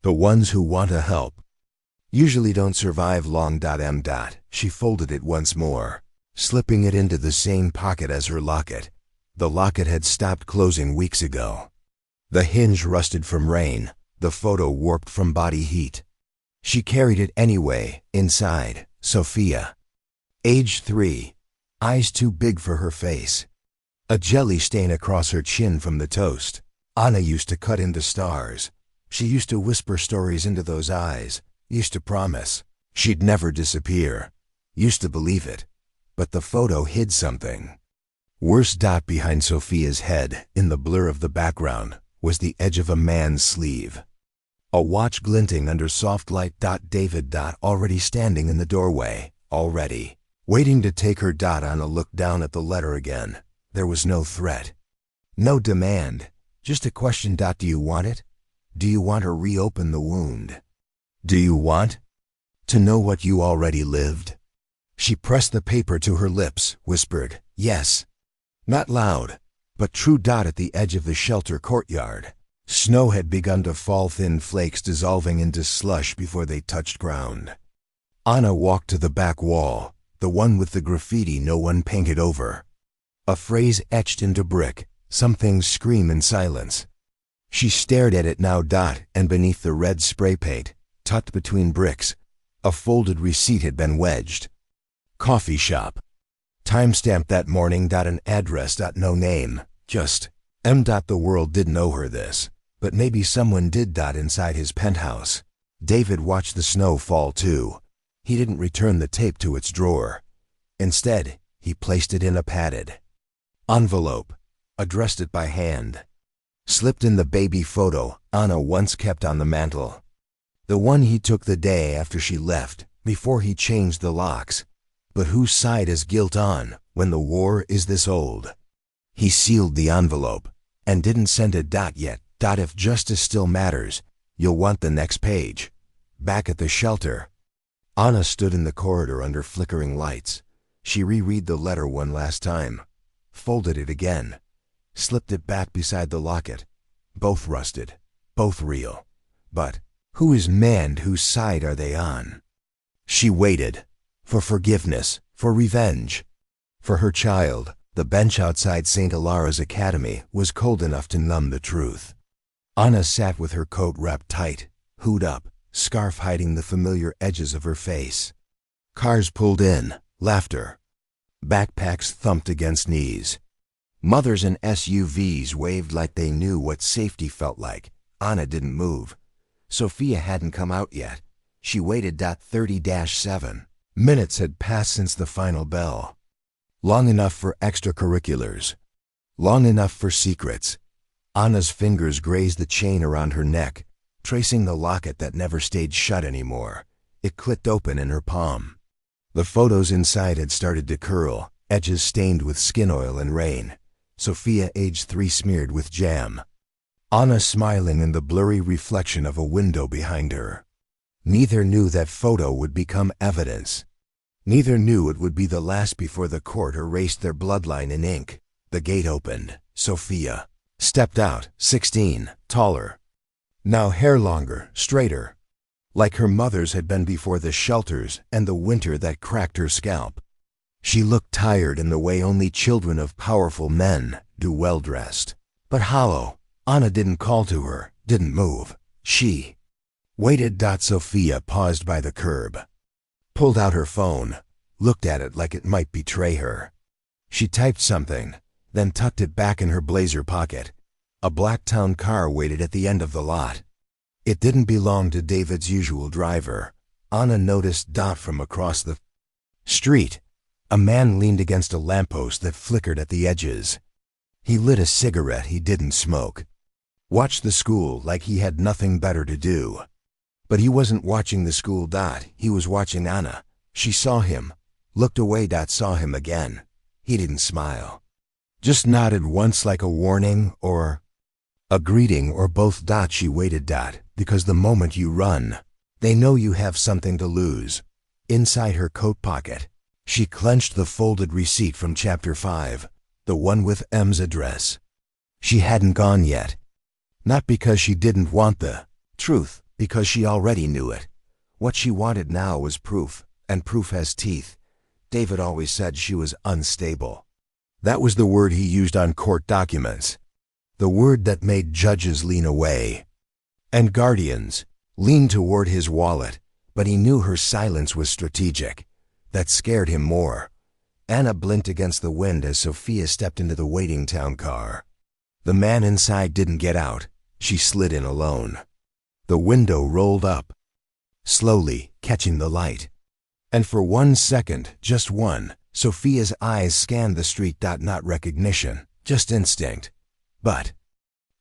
The ones who want to help usually don't survive long. She folded it once more, slipping it into the same pocket as her locket. The locket had stopped closing weeks ago. The hinge rusted from rain, the photo warped from body heat. She carried it anyway, inside. Sophia. Age 3. Eyes too big for her face. A jelly stain across her chin from the toast. Anna used to cut into stars. She used to whisper stories into those eyes. Used to promise she'd never disappear. Used to believe it. But the photo hid something. Worse. Behind Sophia's head, in the blur of the background, was the edge of a man's sleeve. A watch glinting under soft light. David. Already standing in the doorway. Already. Waiting to take her. Anna looked down at the letter again. There was no threat. No demand. Just a question. Do you want it? Do you want to reopen the wound? Do you want to know what you already lived? She pressed the paper to her lips, whispered, yes. Not loud, but true. At the edge of the shelter courtyard, snow had begun to fall, thin flakes dissolving into slush before they touched ground. Anna walked to the back wall, the one with the graffiti no one painted over. A phrase etched into brick, some things scream in silence. She stared at it now. And beneath the red spray paint, tucked between bricks, a folded receipt had been wedged. Coffee shop. Timestamp that morning. An address. No name, just M. The world didn't owe her this, but maybe someone did. Inside his penthouse, David watched the snow fall too. He didn't return the tape to its drawer. Instead, he placed it in a padded envelope, addressed it by hand. Slipped in the baby photo Anna once kept on the mantel. The one he took the day after she left, before he changed the locks. But whose side is guilt on when the war is this old? He sealed the envelope and didn't send it. Yet. If justice still matters, you'll want the next page. Back at the shelter, Anna stood in the corridor under flickering lights. She reread the letter one last time, folded it again, slipped it back beside the locket. Both rusted, both real. But who is man? Whose side are they on? She waited. For forgiveness, for revenge. For her child. The bench outside St. Hilara's Academy was cold enough to numb the truth. Anna sat with her coat wrapped tight, hood up, scarf hiding the familiar edges of her face. Cars pulled in, laughter. Backpacks thumped against knees. Mothers in SUVs waved like they knew what safety felt like. Anna didn't move. Sophia hadn't come out yet. She waited. 30-7 minutes had passed since the final bell. Long enough for extracurriculars. Long enough for secrets. Anna's fingers grazed the chain around her neck, tracing the locket that never stayed shut anymore. It clicked open in her palm. The photos inside had started to curl, edges stained with skin oil and rain. Sophia, age 3, smeared with jam. Anna smiling in the blurry reflection of a window behind her. Neither knew that photo would become evidence. Neither knew it would be the last before the court erased their bloodline in ink. The gate opened. Sophia stepped out, 16, taller. Now hair longer, straighter. Like her mother's had been before the shelters and the winter that cracked her scalp. She looked tired in the way only children of powerful men do, well-dressed. But hollow. Anna didn't call to her, didn't move. She waited. Sophia paused by the curb. Pulled out her phone, looked at it like it might betray her. She typed something, then tucked it back in her blazer pocket. A black town car waited at the end of the lot. It didn't belong to David's usual driver. Anna noticed from across the street. A man leaned against a lamppost that flickered at the edges. He lit a cigarette he didn't smoke. Watched the school like he had nothing better to do. But he wasn't watching the school. He was watching Anna. She saw him, looked away. Saw him again. He didn't smile. Just nodded once like a warning or a greeting or both. She waited. Because the moment you run, they know you have something to lose. Inside her coat pocket, she clenched the folded receipt from Chapter 5, the one with M's address. She hadn't gone yet. Not because she didn't want the truth, because she already knew it. What she wanted now was proof, and proof has teeth. David always said she was unstable. That was the word he used on court documents. The word that made judges lean away. And guardians lean toward his wallet, but he knew her silence was strategic. That scared him more. Anna blinked against the wind as Sophia stepped into the waiting town car. The man inside didn't get out. She slid in alone. The window rolled up, slowly catching the light. And for 1 second, just one, Sophia's eyes scanned the street. Not recognition, just instinct. But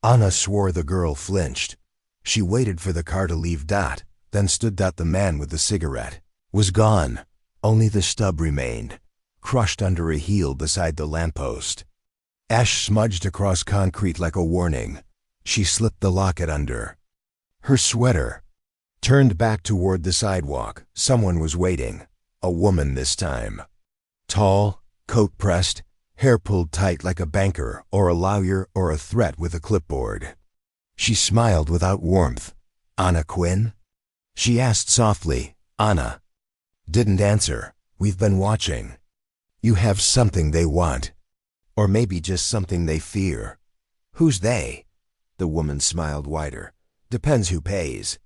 Anna swore the girl flinched. She waited for the car to leave. Then stood. The man with the cigarette was gone. Only the stub remained, crushed under a heel beside the lamppost. Ash smudged across concrete like a warning. She slipped the locket under. Her sweater. Turned back toward the sidewalk. Someone was waiting. A woman this time. Tall, coat pressed, hair pulled tight like a banker or a lawyer or a threat with a clipboard. She smiled without warmth. "Anna Quinn?" She asked softly. "Anna." Didn't answer. "We've been watching. You have something they want. Or maybe just something they fear." "Who's they?" The woman smiled wider. "Depends who pays."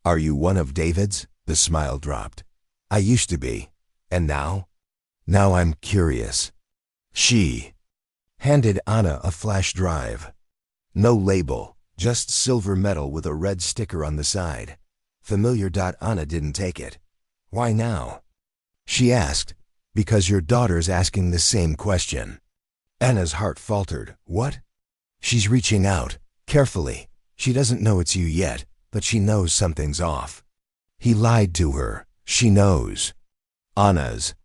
"Are you one of David's?" The smile dropped. "I used to be. And now?" "Now I'm curious." She handed Anna a flash drive. No label, just silver metal with a red sticker on the side. Familiar. Anna didn't take it. "Why now?" she asked. "Because your daughter's asking the same question." Anna's heart faltered. "What?" She's reaching out, carefully. She doesn't know it's you yet, but she knows something's off. He lied to her. She knows. Anna's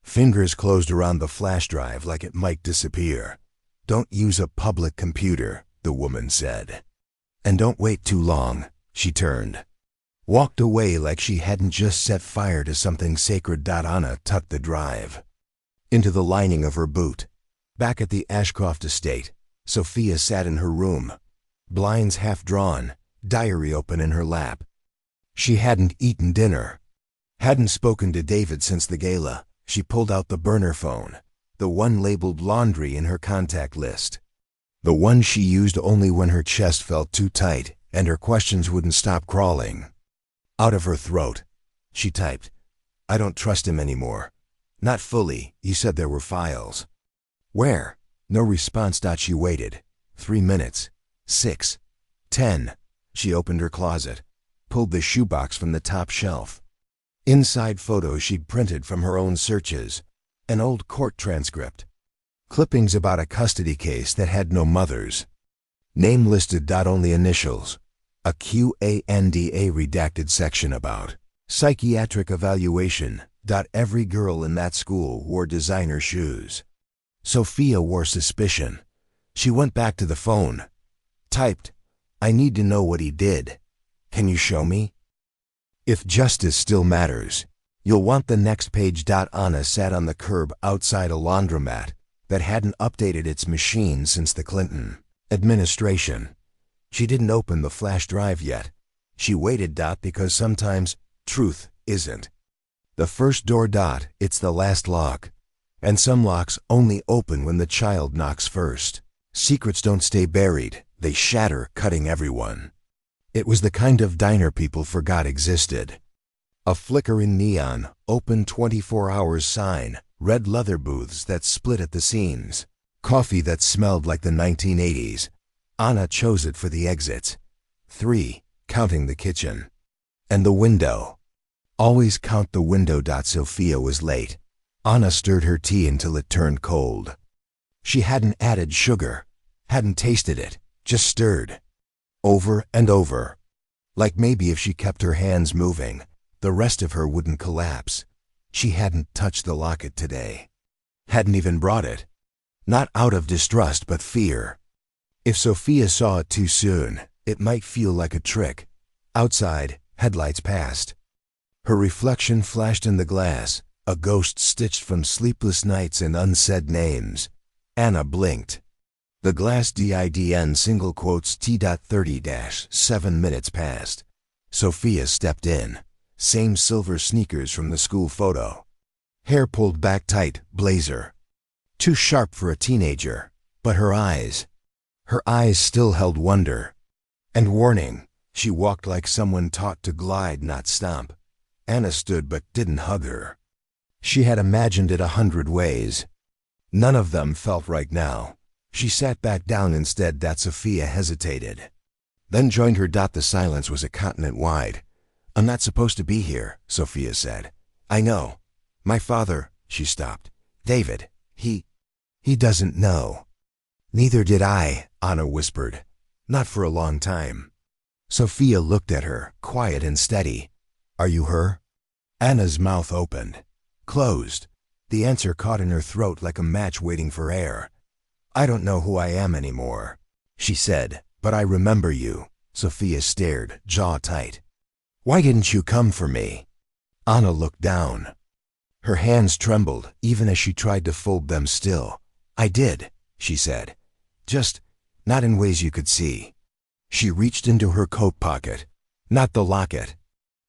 fingers closed around the flash drive like it might disappear. "Don't use a public computer," the woman said. "And don't wait too long." She turned. Walked away like she hadn't just set fire to something sacred. Anna tucked the drive into the lining of her boot. Back at the Ashcroft estate, Sophia sat in her room, blinds half drawn, diary open in her lap. She hadn't eaten dinner, hadn't spoken to David since the gala. She pulled out the burner phone, the one labeled laundry in her contact list. The one she used only when her chest felt too tight and her questions wouldn't stop crawling out of her throat. She typed, "I don't trust him anymore. Not fully. You said there were files." "Where?" No response. She waited. 3 minutes. 6. 10. She opened her closet, pulled the shoebox from the top shelf. Inside photos she'd printed from her own searches, an old court transcript, clippings about a custody case that had no mothers. Name listed. Only initials. A QANDA redacted section about psychiatric evaluation. Every girl in that school wore designer shoes. Sophia wore suspicion. She went back to the phone. Typed, "I need to know what he did. Can you show me? If justice still matters, you'll want the next page." Anna sat on the curb outside a laundromat that hadn't updated its machine since the Clinton administration. She didn't open the flash drive yet. She waited. Because sometimes truth isn't the first door. It's the last lock. And some locks only open when the child knocks first. Secrets don't stay buried. They shatter, cutting everyone. It was the kind of diner people forgot existed. A flickering neon, open 24 hours sign, red leather booths that split at the seams, coffee that smelled like the 1980s. Anna chose it for the exits. 3, counting the kitchen. And the window. Always count the window. Sophia was late. Anna stirred her tea until it turned cold. She hadn't added sugar, hadn't tasted it, just stirred. Over and over. Like maybe if she kept her hands moving, the rest of her wouldn't collapse. She hadn't touched the locket today. Hadn't even brought it. Not out of distrust but fear. If Sophia saw it too soon, it might feel like a trick. Outside, headlights passed. Her reflection flashed in the glass, a ghost stitched from sleepless nights and unsaid names. Anna blinked. The glass DIDN single quotes T.30-7 minutes passed. Sophia stepped in. Same silver sneakers from the school photo. Hair pulled back tight, blazer. Too sharp for a teenager, but her eyes still held wonder and warning. She walked like someone taught to glide, not stomp. Anna stood but didn't hug her. She had imagined it 100 ways. None of them felt right now. She sat back down instead. Sophia hesitated, then joined her. The silence was a continent wide. "I'm not supposed to be here," Sophia said. "I know. My father," she stopped. "David, he doesn't know." "Neither did I," Anna whispered. "Not for a long time." Sophia looked at her, quiet and steady. "Are you her?" Anna's mouth opened, closed. The answer caught in her throat like a match waiting for air. I don't know who I am anymore, she said, but I remember you. Sophia stared, jaw tight. Why didn't you come for me? Anna looked down. Her hands trembled, even as she tried to fold them still. I did, she said. Just not in ways you could see. She reached into her coat pocket. Not the locket.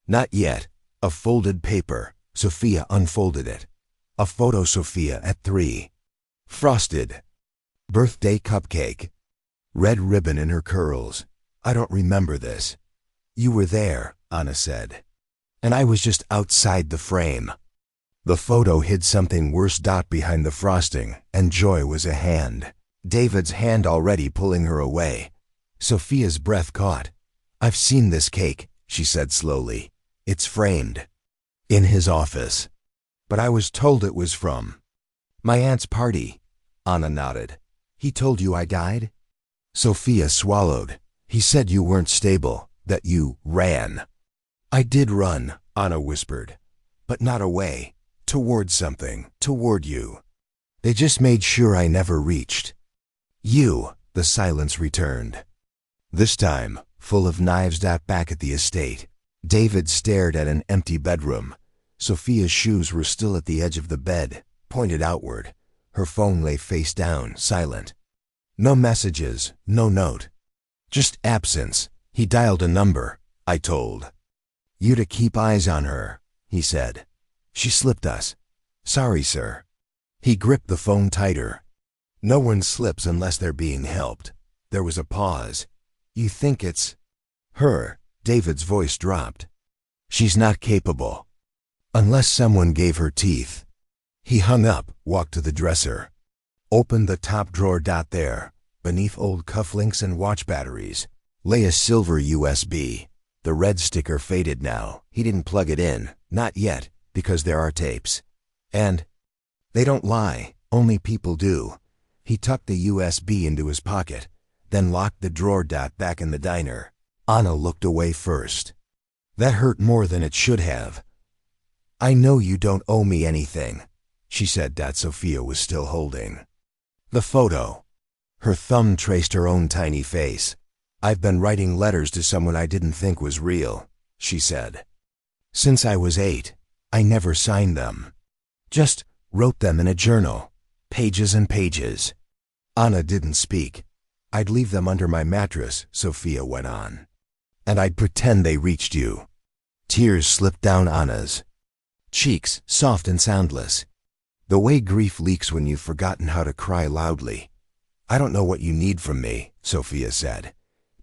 Not yet. A folded paper. Sophia unfolded it. A photo Sophia at 3. Frosted. Birthday cupcake. Red ribbon in her curls. I don't remember this. You were there, Anna said. And I was just outside the frame. The photo hid something worse. Behind the frosting, and Joy was a hand. David's hand already pulling her away. Sophia's breath caught. I've seen this cake, she said slowly. It's framed. In his office. But I was told it was from my aunt's party. Anna nodded. He told you I died? Sophia swallowed. He said you weren't stable, that you ran. I did run, Anna whispered. But not away. Toward something. Toward you. They just made sure I never reached you. The silence returned. This time, full of knives. Back at the estate, David stared at an empty bedroom. Sophia's shoes were still at the edge of the bed, pointed outward. Her phone lay face down, silent. No messages, no note. Just absence. He dialed a number. I told you to keep eyes on her, he said. She slipped us. Sorry, sir. He gripped the phone tighter. No one slips unless they're being helped. There was a pause. You think it's her? David's voice dropped. She's not capable. Unless someone gave her teeth. He hung up, walked to the dresser. Opened the top drawer. There, beneath old cufflinks and watch batteries, lay a silver USB. The red sticker faded now. He didn't plug it in. Not yet, because there are tapes. And they don't lie. Only people do. He tucked the USB into his pocket, then locked the drawer. Back in the diner, Anna looked away first. That hurt more than it should have. I know you don't owe me anything, she said. Sophia was still holding the photo. Her thumb traced her own tiny face. I've been writing letters to someone I didn't think was real, she said. Since I was 8, I never signed them. Just wrote them in a journal. Pages and pages. Anna didn't speak. I'd leave them under my mattress, Sophia went on. And I'd pretend they reached you. Tears slipped down Anna's cheeks, soft and soundless. The way grief leaks when you've forgotten how to cry loudly. I don't know what you need from me, Sophia said,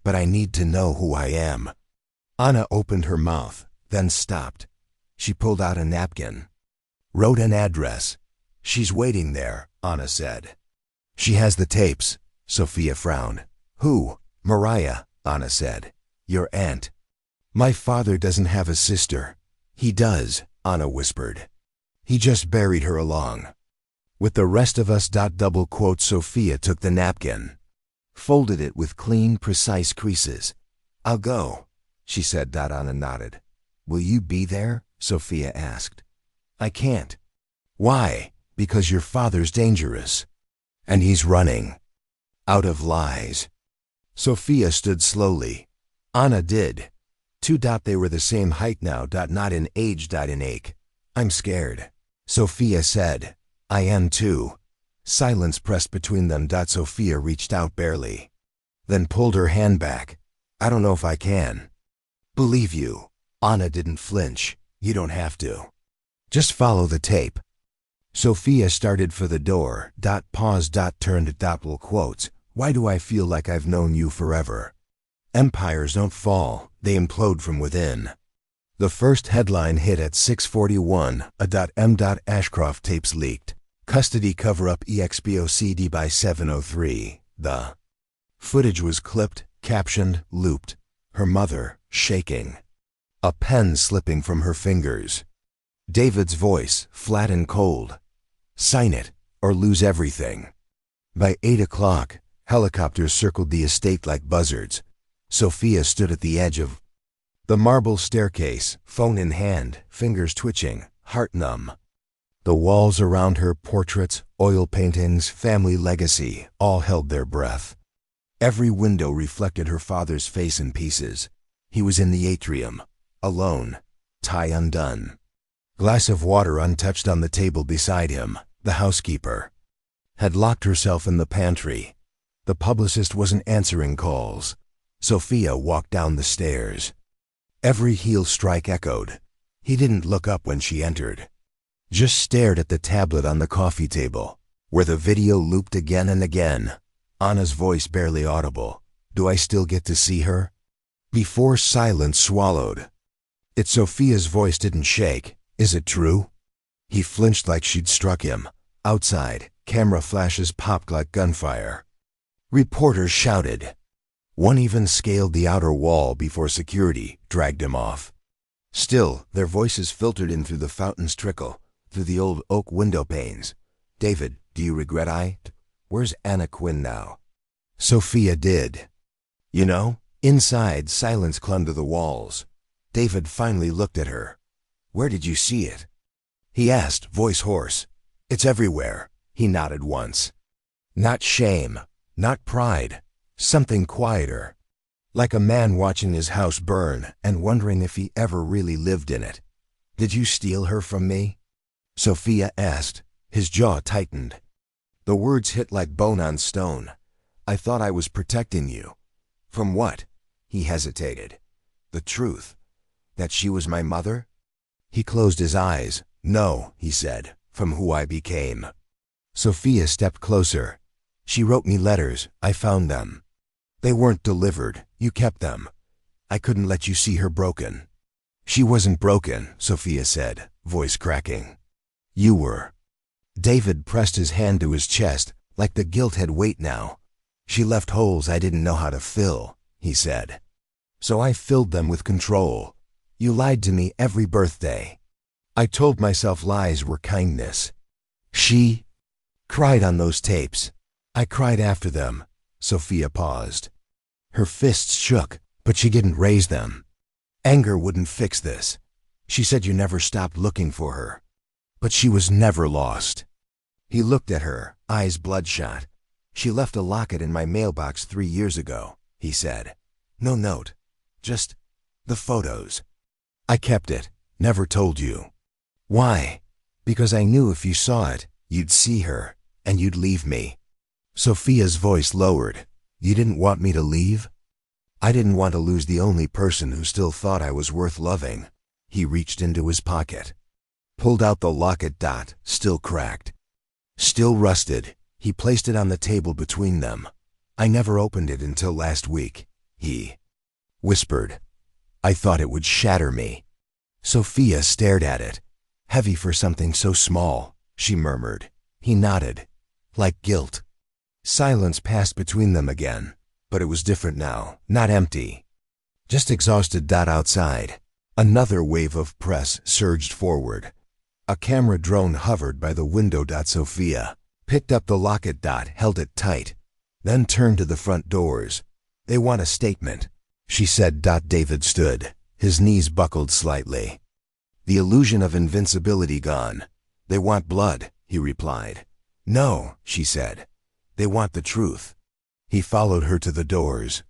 but I need to know who I am. Anna opened her mouth, then stopped. She pulled out a napkin. Wrote an address. She's waiting there, Anna said. She has the tapes. Sophia frowned. Who? Mariah, Anna said. Your aunt. My father doesn't have a sister. He does, Anna whispered. He just buried her along with the rest of us. Double quote. Sophia took the napkin, folded it with clean, precise creases. I'll go, she said. Anna nodded. Will you be there? Sophia asked. I can't. Why? Because your father's dangerous. And he's running out of lies. Sophia stood slowly. Anna did. 2. They were the same height now. Not in age. In ache. I'm scared, Sophia said. I am too. Silence pressed between them. Sophia reached out barely, then pulled her hand back. I don't know if I can believe you. Anna didn't flinch. You don't have to. Just follow the tape. Sophia started for the door. Paused. Turned. Double quotes. Why do I feel like I've known you forever? Empires don't fall, they implode from within. The first headline hit at 6:41. M. Ashcroft tapes leaked. Custody cover-up EXPOCD by 7:03. The footage was clipped, captioned, looped. Her mother, shaking. A pen slipping from her fingers. David's voice, flat and cold. Sign it, or lose everything. By 8 o'clock, helicopters circled the estate like buzzards. Sophia stood at the edge of the marble staircase, phone in hand, fingers twitching, heart numb. The walls around her, portraits, Oil paintings, family legacy, all held their breath. Every window reflected her father's face in pieces. He was in the atrium, alone, tie undone. Glass of water untouched on the table beside him. The housekeeper had locked herself in the pantry. The publicist wasn't answering calls. Sophia walked down the stairs. Every heel strike echoed. He didn't look up when she entered. Just stared at the tablet on the coffee table, where the video looped again and again. Anna's voice barely audible. Do I still get to see her? Before silence swallowed. Sophia's voice didn't shake. Is it true? He flinched like she'd struck him. Outside, camera flashes popped like gunfire. Reporters shouted. One even scaled the outer wall before security dragged him off. Still, their voices filtered in through the fountain's trickle, through the old oak window panes. David, do you regret Where's Anna Quinn now? Sophia did. You know, inside, silence clung to the walls. David finally looked at her. Where did you see it? He asked, voice hoarse. It's everywhere. He nodded once. Not shame, not pride, something quieter. Like a man watching his house burn and wondering if he ever really lived in it. Did you steal her from me? Sophia asked. His jaw tightened. The words hit like bone on stone. I thought I was protecting you. From what? He hesitated. The truth. That she was my mother? He closed his eyes. No, he said, from who I became. Sophia stepped closer. She wrote me letters. I found them. They weren't delivered. You kept them. I couldn't let you see her broken. She wasn't broken, Sophia said, voice cracking. You were. David pressed his hand to his chest, like the guilt had weight now. She left holes I didn't know how to fill, he said. So I filled them with control. You lied to me every birthday. I told myself lies were kindness. She cried on those tapes. I cried after them. Sophia paused. Her fists shook, but she didn't raise them. Anger wouldn't fix this. She said you never stopped looking for her. But she was never lost. He looked at her, eyes bloodshot. She left a locket in my mailbox 3 years ago, he said. No note. Just the photos. I kept it, never told you. Why? Because I knew if you saw it, you'd see her, and you'd leave me. Sophia's voice lowered. You didn't want me to leave? I didn't want to lose the only person who still thought I was worth loving. He reached into his pocket. Pulled out the locket. Still cracked. Still rusted. He placed it on the table between them. I never opened it until last week. He whispered. I thought it would shatter me. Sophia stared at it. Heavy for something so small, she murmured. He nodded. Like guilt. Silence passed between them again, but it was different now, not empty. Just exhausted. Outside. Another wave of press surged forward. A camera drone hovered by the window. Sophia picked up the locket. Held it tight, then turned to the front doors. They want a statement, she said. David stood, his knees buckled slightly. The illusion of invincibility gone. They want blood, he replied. No, she said. They want the truth. He followed her to the doors.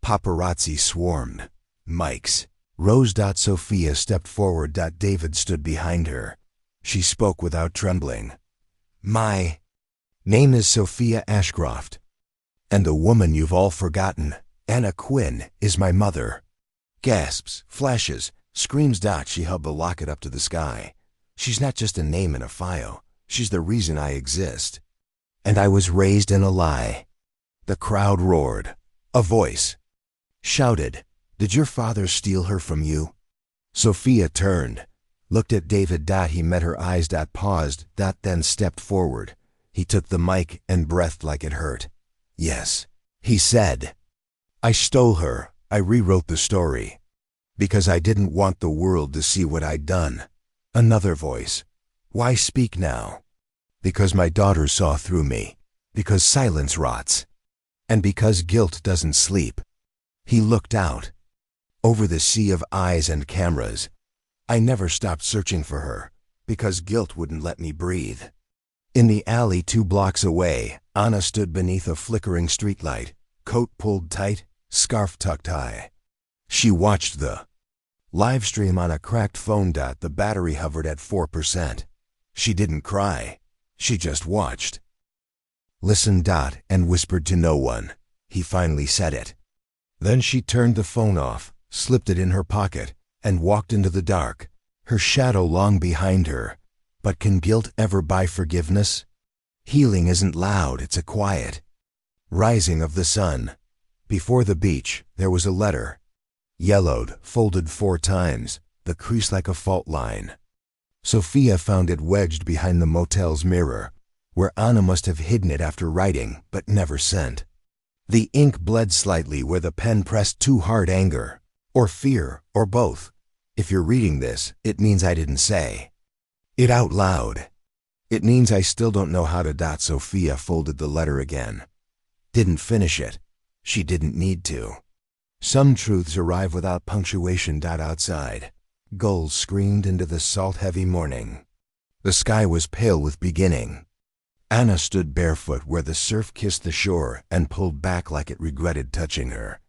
Paparazzi swarmed. Mics. Rose. Sophia stepped forward. David stood behind her. She spoke without trembling. My name is Sophia Ashcroft. And the woman you've all forgotten, Anna Quinn, is my mother. Gasps, flashes, screams. She held the locket up to the sky. She's not just a name in a file. She's the reason I exist. And I was raised in a lie. The crowd roared. A voice shouted, Did your father steal her from you? Sophia turned, looked at David. He met her eyes. Paused. Then stepped forward. He took the mic and breathed like it hurt. Yes, he said. I stole her. I rewrote the story. Because I didn't want the world to see what I'd done. Another voice. Why speak now? Because my daughter saw through me. Because silence rots. And because guilt doesn't sleep. He looked out. Over the sea of eyes and cameras. I never stopped searching for her. Because guilt wouldn't let me breathe. In the alley 2 blocks away, Anna stood beneath a flickering streetlight, coat pulled tight, scarf tucked high. She watched the live stream on a cracked phone. The battery hovered at 4%. She didn't cry. She just watched. Listen. And whispered to no one. He finally said it. Then she turned the phone off, slipped it in her pocket, and walked into the dark, her shadow long behind her. But can guilt ever buy forgiveness? Healing isn't loud, it's a quiet rising of the sun. Before the beach, there was a letter. Yellowed, folded 4 times, the crease like a fault line. Sophia found it wedged behind the motel's mirror, where Anna must have hidden it after writing, but never sent. The ink bled slightly where the pen pressed too hard. Anger, or fear, or both. If you're reading this, it means I didn't say it out loud. It means I still don't know how to. Sophia folded the letter again. Didn't finish it. She didn't need to. Some truths arrive without punctuation. Outside, gulls screamed into the salt-heavy morning. The sky was pale with beginning. Anna stood barefoot where the surf kissed the shore and pulled back like it regretted touching her.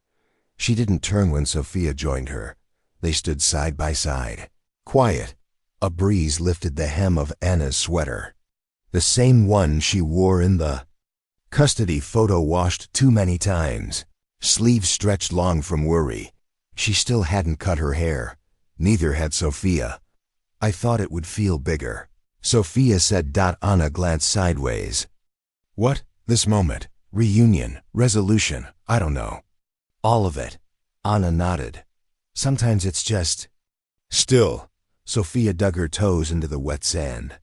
She didn't turn when Sophia joined her. They stood side by side, quiet. A breeze lifted the hem of Anna's sweater, the same one she wore in the custody photo, washed too many times, sleeves stretched long from worry. She still hadn't cut her hair. Neither had Sophia. I thought it would feel bigger, Sophia said. Anna glanced sideways. What? This moment? Reunion? Resolution? I don't know. All of it. Anna nodded. Sometimes it's just still. Sophia dug her toes into the wet sand.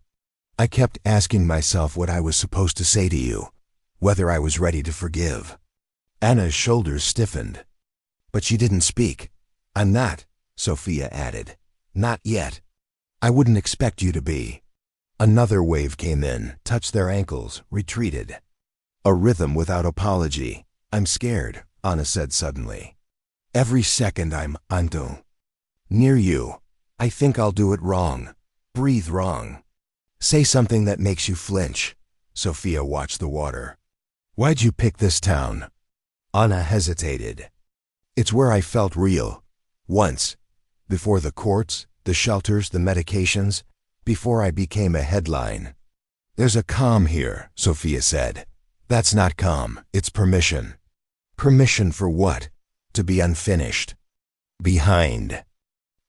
I kept asking myself what I was supposed to say to you, whether I was ready to forgive. Anna's shoulders stiffened. But she didn't speak. I'm not, Sophia added. Not yet. I wouldn't expect you to be. Another wave came in, touched their ankles, retreated. A rhythm without apology. I'm scared, Anna said suddenly. Every second I'm near you. I think I'll do it wrong. Breathe wrong. Say something that makes you flinch. Sophia watched the water. Why'd you pick this town? Anna hesitated. It's where I felt real. Once. Before the courts, the shelters, the medications. Before I became a headline. There's a calm here, Sophia said. That's not calm, it's permission. Permission for what? To be unfinished. Behind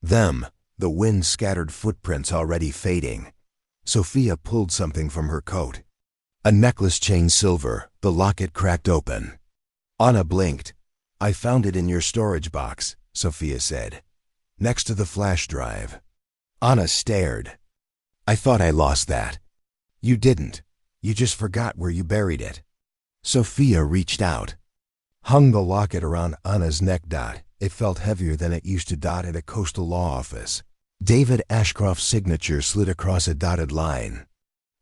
them, the wind scattered footprints already fading. Sophia pulled something from her coat. A necklace chain, silver, the locket cracked open. Anna blinked. I found it in your storage box, Sophia said. Next to the flash drive. Anna stared. I thought I lost that. You didn't. You just forgot where you buried it. Sophia reached out. Hung the locket around Anna's neck. It felt heavier than it used to. At a coastal law office. David Ashcroft's signature slid across a dotted line.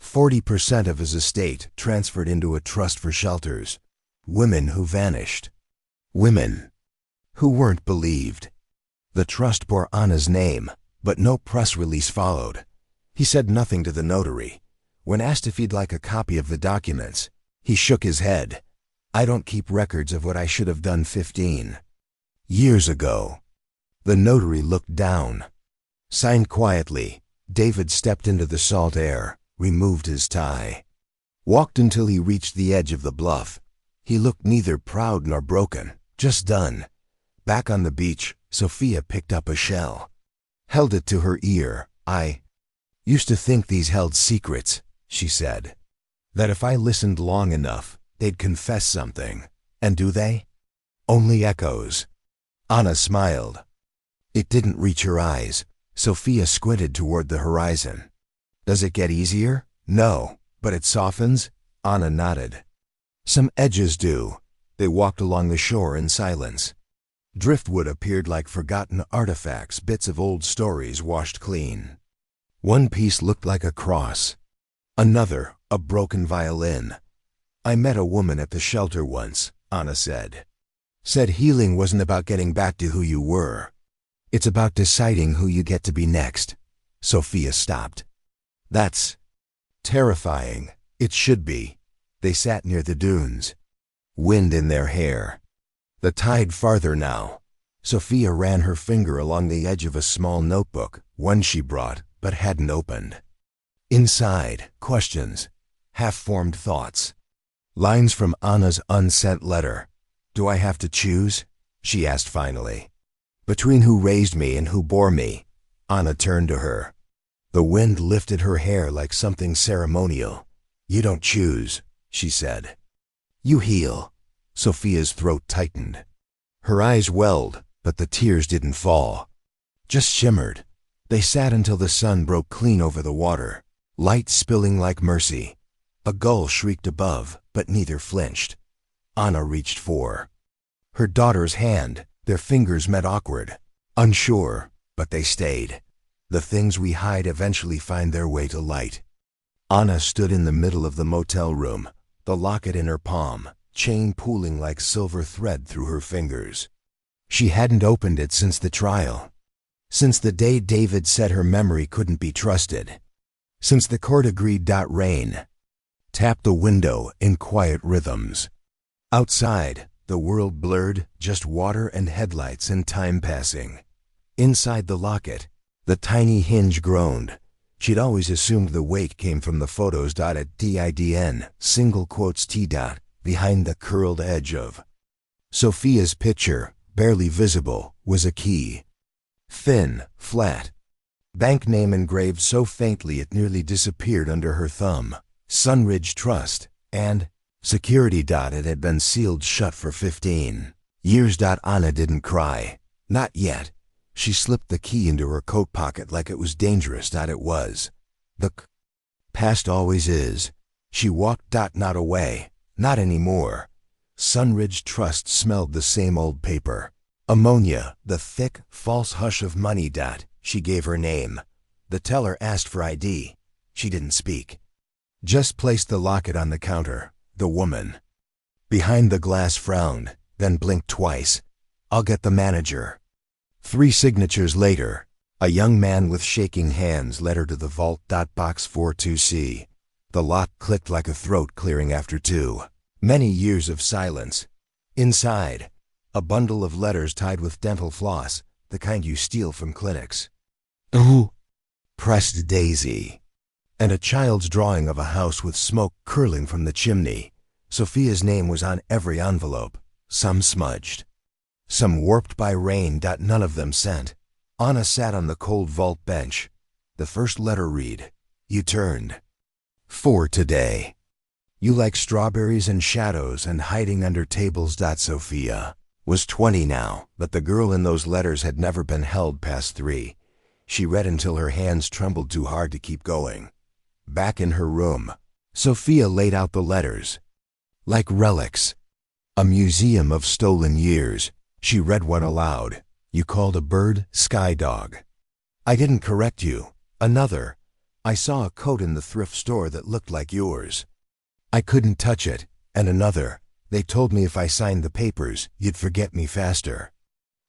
40% of his estate transferred into a trust for shelters. Women who vanished. Women who weren't believed. The trust bore Anna's name, but no press release followed. He said nothing to the notary. When asked if he'd like a copy of the documents, he shook his head. I don't keep records of what I should have done 15 years ago. The notary looked down. Signed quietly. David stepped into the salt air, removed his tie. Walked until he reached the edge of the bluff. He looked neither proud nor broken, just done. Back on the beach, Sophia picked up a shell. Held it to her ear. I used to think these held secrets, she said. That if I listened long enough, they'd confess something. And do they? Only echoes. Anna smiled. It didn't reach her eyes. Sophia squinted toward the horizon. Does it get easier? No, but it softens? Anna nodded. Some edges do. They walked along the shore in silence. Driftwood appeared like forgotten artifacts, bits of old stories washed clean. One piece looked like a cross. Another, a broken violin. I met a woman at the shelter once, Anna said. Said healing wasn't about getting back to who you were. It's about deciding who you get to be next. Sophia stopped. That's terrifying, It should be. They sat near the dunes. Wind in their hair. The tide farther now. Sophia ran her finger along the edge of a small notebook, one she brought, but hadn't opened. Inside, questions. Half-formed thoughts. Lines from Anna's unsent letter. "Do I have to choose?" she asked finally. "Between who raised me and who bore me?" Anna turned to her. The wind lifted her hair like something ceremonial. "You don't choose," she said. "You heal." Sophia's throat tightened. Her eyes welled, but the tears didn't fall. Just shimmered. They sat until the sun broke clean over the water, light spilling like mercy. A gull shrieked above, but neither flinched. Anna reached for her daughter's hand. Their fingers met awkward, unsure, but they stayed. The things we hide eventually find their way to light. Anna stood in the middle of the motel room, the locket in her palm, chain pooling like silver thread through her fingers. She hadn't opened it since the trial. Since the day David said her memory couldn't be trusted. Since the court agreed. Rain tapped the window in quiet rhythms. Outside, the world blurred, just water and headlights and time passing. Inside the locket, the tiny hinge groaned. She'd always assumed the weight came from the photos. At DIDN, single quotes T. Behind the curled edge of Sophia's picture, barely visible, was a key. Thin, flat. Bank name engraved so faintly it nearly disappeared under her thumb. Sunridge Trust, and security. It had been sealed shut for 15 years. Anna didn't cry. Not yet. She slipped the key into her coat pocket like it was dangerous. It was. The past always is. She walked. Not away. Not anymore. Sunridge Trust smelled the same old paper. Ammonia, the thick, false hush of money. She gave her name. The teller asked for ID. She didn't speak. Just placed the locket on the counter. The woman behind the glass frowned, then blinked twice. "I'll get the manager." 3 signatures later, a young man with shaking hands led her to the vault. Box 42C. The lock clicked like a throat clearing after 2 many years of silence. Inside, a bundle of letters tied with dental floss, the kind you steal from clinics. "Ooh," pressed Daisy. And a child's drawing of a house with smoke curling from the chimney. Sophia's name was on every envelope, some smudged, some warped by rain. None of them sent. Anna sat on the cold vault bench. The first letter read, "You turned 4 today. You like strawberries and shadows and hiding under tables." Sophia was 20 now, but the girl in those letters had never been held past 3. She read until her hands trembled too hard to keep going. Back in her room, Sophia laid out the letters. Like relics. A museum of stolen years. She read one aloud. "You called a bird sky dog. I didn't correct you." Another. "I saw a coat in the thrift store that looked like yours. I couldn't touch it." And another. "They told me if I signed the papers, you'd forget me faster.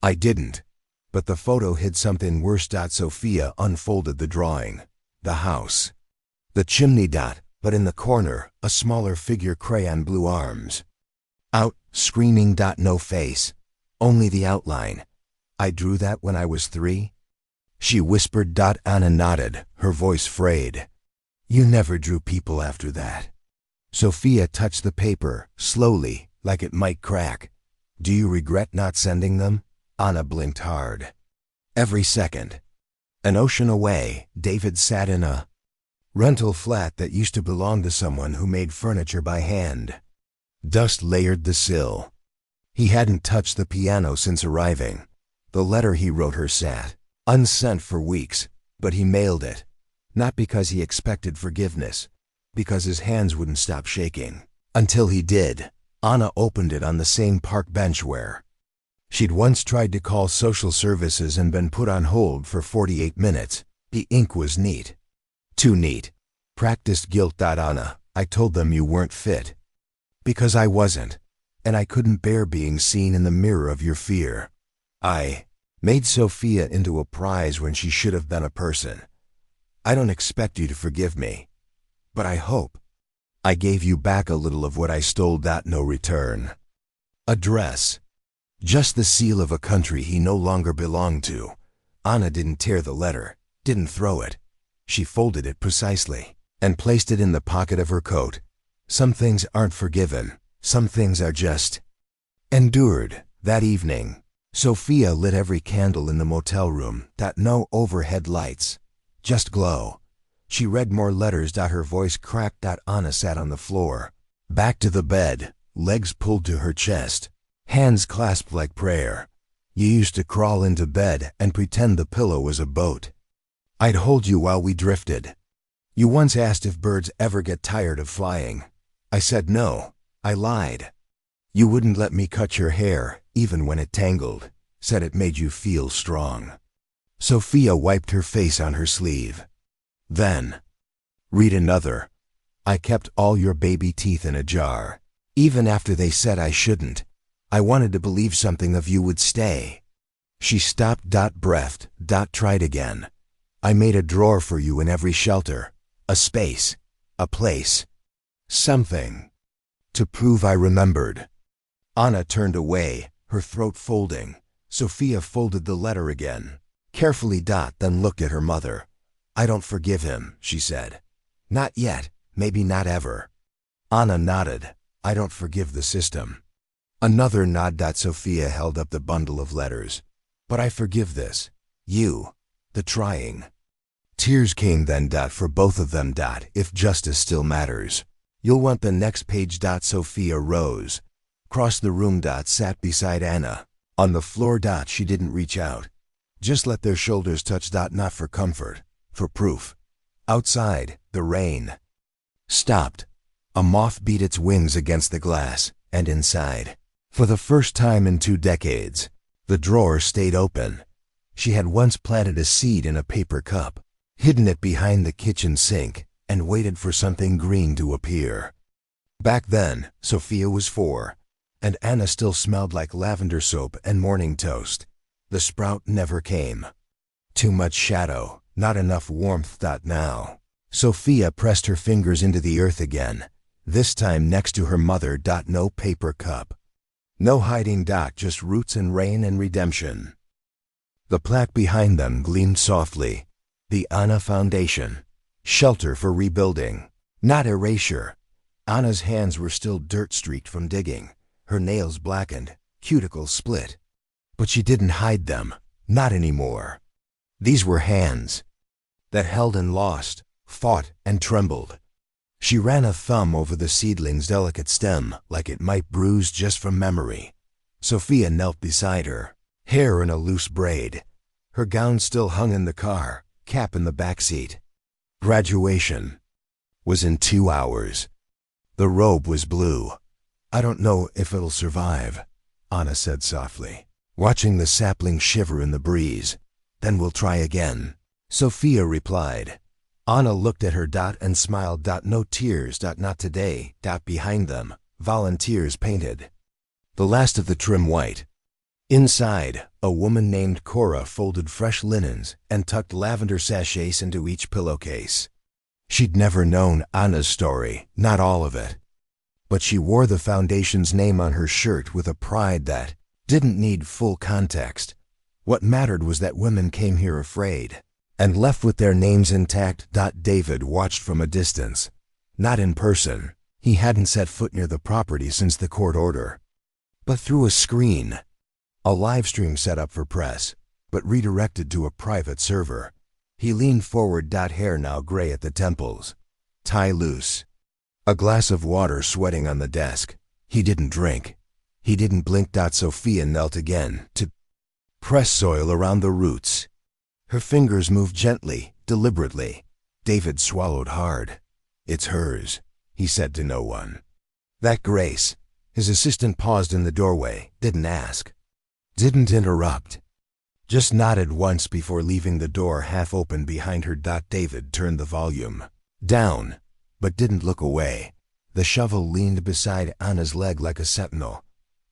I didn't." But the photo hid something worse. Sophia unfolded the drawing. The house. The chimney. But in the corner, a smaller figure, crayon blue arms. Out, screaming. No face. Only the outline. "I drew that when I was 3? She whispered. Anna nodded, her voice frayed. "You never drew people after that." Sophia touched the paper, slowly, like it might crack. "Do you regret not sending them?" Anna blinked hard. Every second. An ocean away, David sat in a rental flat that used to belong to someone who made furniture by hand. Dust layered the sill. He hadn't touched the piano since arriving. The letter he wrote her sat, unsent for weeks, but he mailed it. Not because he expected forgiveness, because his hands wouldn't stop shaking. Until he did. Anna opened it on the same park bench where she'd once tried to call social services and been put on hold for 48 minutes. The ink was neat. Too neat. Practiced guilt. Anna, I told them you weren't fit. Because I wasn't. And I couldn't bear being seen in the mirror of your fear. I made Sophia into a prize when she should have been a person. I don't expect you to forgive me. But I hope. I gave you back a little of what I stole. No return. Address. Just the seal of a country he no longer belonged to. Anna didn't tear the letter, didn't throw it. She folded it precisely and placed it in the pocket of her coat. Some things aren't forgiven. Some things are just endured. That evening, Sophia lit every candle in the motel room. No overhead lights, just glow. She read more letters. Her voice cracked. Anna sat on the floor, back to the bed, legs pulled to her chest, hands clasped like prayer. You used to crawl into bed and pretend the pillow was a boat. I'd hold you while we drifted. You once asked if birds ever get tired of flying. I said no. I lied. You wouldn't let me cut your hair, even when it tangled. Said it made you feel strong. Sophia wiped her face on her sleeve. Then, read another. I kept all your baby teeth in a jar. Even after they said I shouldn't. I wanted to believe something of you would stay. She stopped. Breathed. Tried again. I made a drawer for you in every shelter. A space. A place. Something. To prove I remembered. Anna turned away, her throat folding. Sophia folded the letter again, carefully. Then looked at her mother. I don't forgive him, she said. Not yet, maybe not ever. Anna nodded. I don't forgive the system. Another nod. Sophia held up the bundle of letters. But I forgive this. You. The trying. Tears came then. For both of them. If justice still matters. You'll want the next page. Sophia rose, crossed the room. Sat beside Anna. On the floor. She didn't reach out. Just let their shoulders touch. Not for comfort, for proof. Outside, the rain stopped. A moth beat its wings against the glass, and inside, for the first time in 2 decades, the drawer stayed open. She had once planted a seed in a paper cup, hidden it behind the kitchen sink, and waited for something green to appear. Back then, Sophia was 4, and Anna still smelled like lavender soap and morning toast. The sprout never came. Too much shadow, not enough warmth. Now, Sophia pressed her fingers into the earth again, this time next to her mother. No paper cup. No hiding. Just roots and rain and redemption. The plaque behind them gleamed softly. The Anna Foundation. Shelter for rebuilding, not erasure. Anna's hands were still dirt-streaked from digging, her nails blackened, cuticles split. But she didn't hide them, not anymore. These were hands that held and lost, fought and trembled. She ran a thumb over the seedling's delicate stem like it might bruise just from memory. Sophia knelt beside her, hair in a loose braid. Her gown still hung in the car, cap in the back seat. Graduation was in 2 hours. The robe was blue. I don't know if it'll survive, Anna said softly, watching the sapling shiver in the breeze. Then we'll try again, Sophia replied. Anna looked at her. And smiled. No tears. Not today. Behind them, volunteers painted the last of the trim white. Inside, a woman named Cora folded fresh linens and tucked lavender sachets into each pillowcase. She'd never known Anna's story, not all of it. But she wore the foundation's name on her shirt with a pride that didn't need full context. What mattered was that women came here afraid and left with their names intact. David watched from a distance. Not in person. He hadn't set foot near the property since the court order. But through a screen. A live stream set up for press, but redirected to a private server. He leaned forward. Hair now gray at the temples, tie loose. A glass of water sweating on the desk. He didn't drink. He didn't blink. Sophia knelt again to press soil around the roots. Her fingers moved gently, deliberately. David swallowed hard. It's hers, he said to no one. That grace. His assistant paused in the doorway, didn't ask. Didn't interrupt. Just nodded once before leaving the door half open behind her. David turned the volume down, but didn't look away. The shovel leaned beside Anna's leg like a sentinel.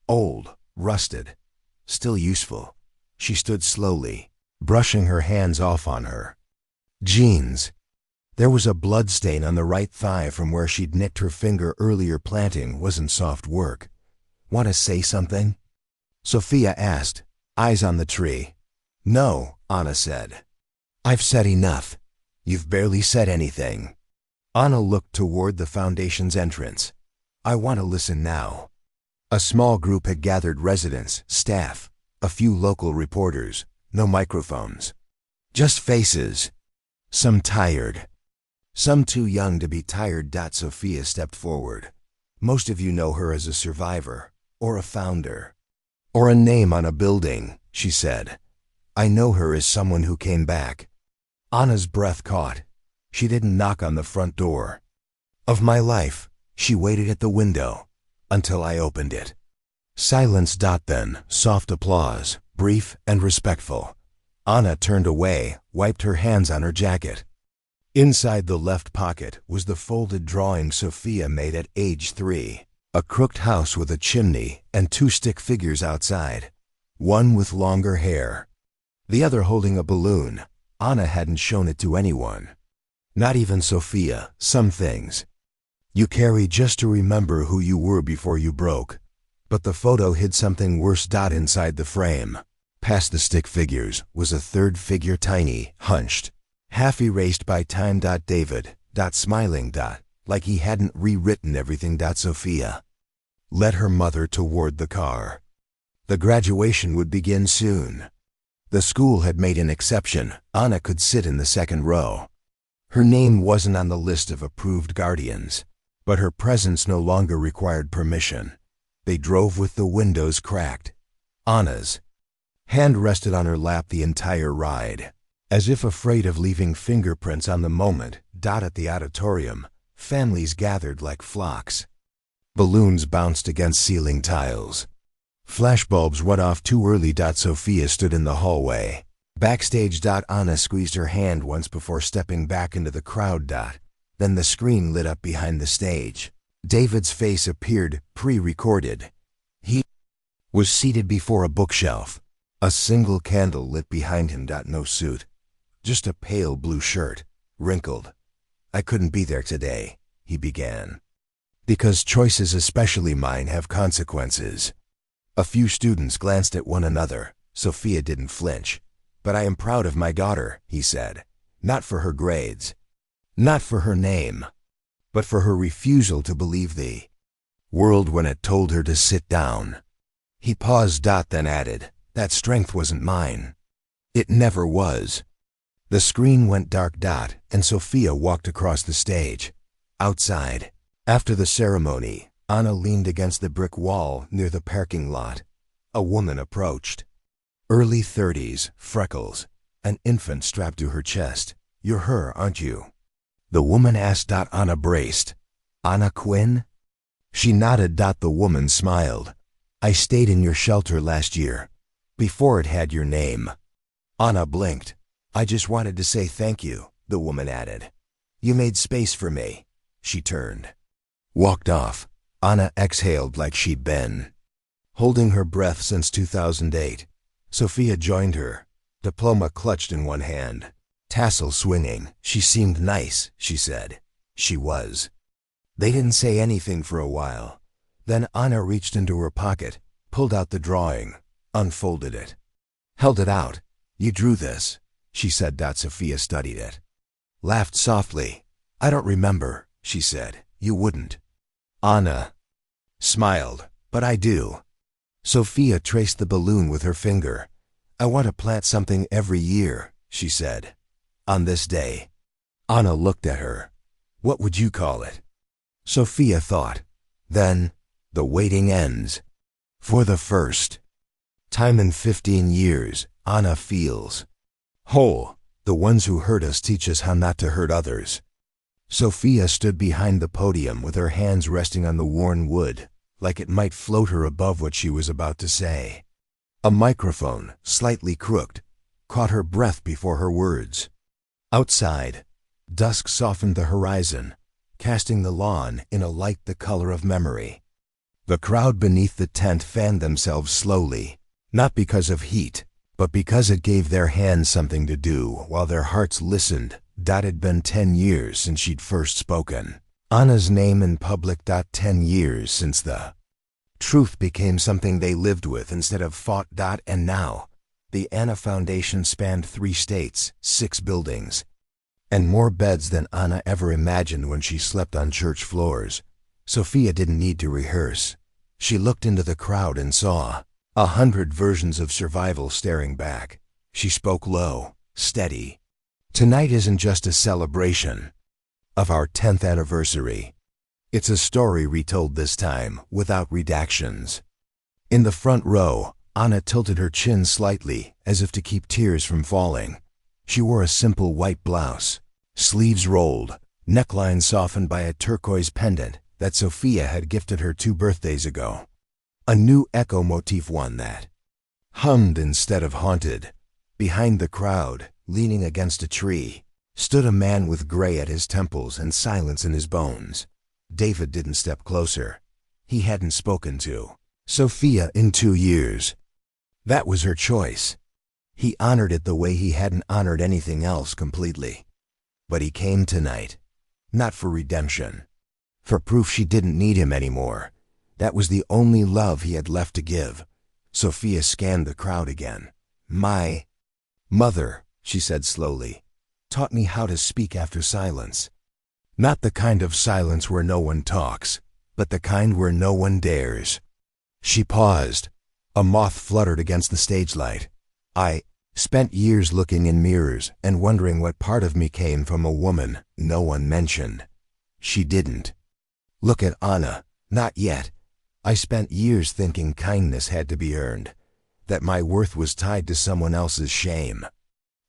Old, rusted, still useful. She stood slowly, brushing her hands off on her jeans. There was a blood stain on the right thigh from where she'd nicked her finger earlier. Planting wasn't soft work. Want to say something? Sophia asked, eyes on the tree. No, Anna said. I've said enough. You've barely said anything. Anna looked toward the foundation's entrance. I want to listen now. A small group had gathered, residents, staff, a few local reporters, no microphones. Just faces. Some tired. Some too young to be tired. Sophia stepped forward. Most of you know her as a survivor, or a founder, or a name on a building, she said. I know her as someone who came back. Anna's breath caught. She didn't knock on the front door. Of my life, she waited at the window until I opened it. Silence. Then, soft applause, brief and respectful. Anna turned away, wiped her hands on her jacket. Inside the left pocket was the folded drawing Sophia made at age 3. A crooked house with a chimney and 2 stick figures outside. One with longer hair. The other holding a balloon. Anna hadn't shown it to anyone. Not even Sophia. Some things you carry just to remember who you were before you broke. But the photo hid something worse. Inside the frame, past the stick figures, was a third figure, tiny, hunched, half erased by time. David, smiling, like he hadn't rewritten everything. Sophia led her mother toward the car. The graduation would begin soon. The school had made an exception. Anna could sit in the second row. Her name wasn't on the list of approved guardians, but her presence no longer required permission. They drove with the windows cracked. Anna's hand rested on her lap the entire ride, as if afraid of leaving fingerprints on the moment. At the auditorium, families gathered like flocks. Balloons bounced against ceiling tiles. Flashbulbs went off too early. Sophia stood in the hallway. Backstage. Anna squeezed her hand once before stepping back into the crowd. Then the screen lit up behind the stage. David's face appeared, pre-recorded. He was seated before a bookshelf. A single candle lit behind him. No suit. Just a pale blue shirt, wrinkled. I couldn't be there today, he began. Because choices, especially mine, have consequences. A few students glanced at one another. Sophia didn't flinch. But I am proud of my daughter, he said. Not for her grades. Not for her name. But for her refusal to believe the world when it told her to sit down. He paused. Then added, that strength wasn't mine. It never was. The screen went dark. And Sophia walked across the stage. Outside. After the ceremony, Anna leaned against the brick wall near the parking lot. A woman approached. Early 30s, freckles, an infant strapped to her chest. You're her, aren't you? The woman asked. Anna braced. Anna Quinn? She nodded. The woman smiled. I stayed in your shelter last year, before it had your name. Anna blinked. I just wanted to say thank you, the woman added. You made space for me. She turned. Walked off. Anna exhaled like she'd been holding her breath since 2008. Sophia joined her, diploma clutched in one hand, tassel swinging. She seemed nice, she said. She was. They didn't say anything for a while. Then Anna reached into her pocket, pulled out the drawing, unfolded it, held it out. You drew this, she said. Sophia studied it, laughed softly. I don't remember, she said. You wouldn't. Anna smiled. But I do. Sophia traced the balloon with her finger. I want to plant something every year, she said. On this day. Anna looked at her. What would you call it? Sophia thought. Then, the waiting ends. For the first time in 15 years, Anna feels whole. The ones who hurt us teach us how not to hurt others. Sophia stood behind the podium with her hands resting on the worn wood, like it might float her above what she was about to say. A microphone, slightly crooked, caught her breath before her words. Outside, dusk softened the horizon, casting the lawn in a light the color of memory. The crowd beneath the tent fanned themselves slowly, not because of heat, but because it gave their hands something to do while their hearts listened. That had been 10 years since she'd first spoken. Anna's name in public. 10 years since the truth became something they lived with instead of fought. And now, the Anna Foundation spanned 3 states, 6 buildings, and more beds than Anna ever imagined when she slept on church floors. Sophia didn't need to rehearse. She looked into the crowd and saw 100 versions of survival staring back. She spoke low, steady. Tonight isn't just a celebration of our 10th anniversary. It's a story retold this time, without redactions. In the front row, Anna tilted her chin slightly, as if to keep tears from falling. She wore a simple white blouse, sleeves rolled, neckline softened by a turquoise pendant that Sophia had gifted her 2 birthdays ago. A new echo motif one that hummed instead of haunted. Behind the crowd, leaning against a tree, stood a man with gray at his temples and silence in his bones. David didn't step closer. He hadn't spoken to Sophia in 2 years. That was her choice. He honored it the way he hadn't honored anything else completely. But he came tonight, not for redemption, for proof she didn't need him anymore. That was the only love he had left to give. Sophia scanned the crowd again. My mother, she said slowly, taught me how to speak after silence. Not the kind of silence where no one talks, but the kind where no one dares. She paused. A moth fluttered against the stage light. I spent years looking in mirrors and wondering what part of me came from a woman no one mentioned. She didn't. Look at Anna. Not yet. I spent years thinking kindness had to be earned, that my worth was tied to someone else's shame.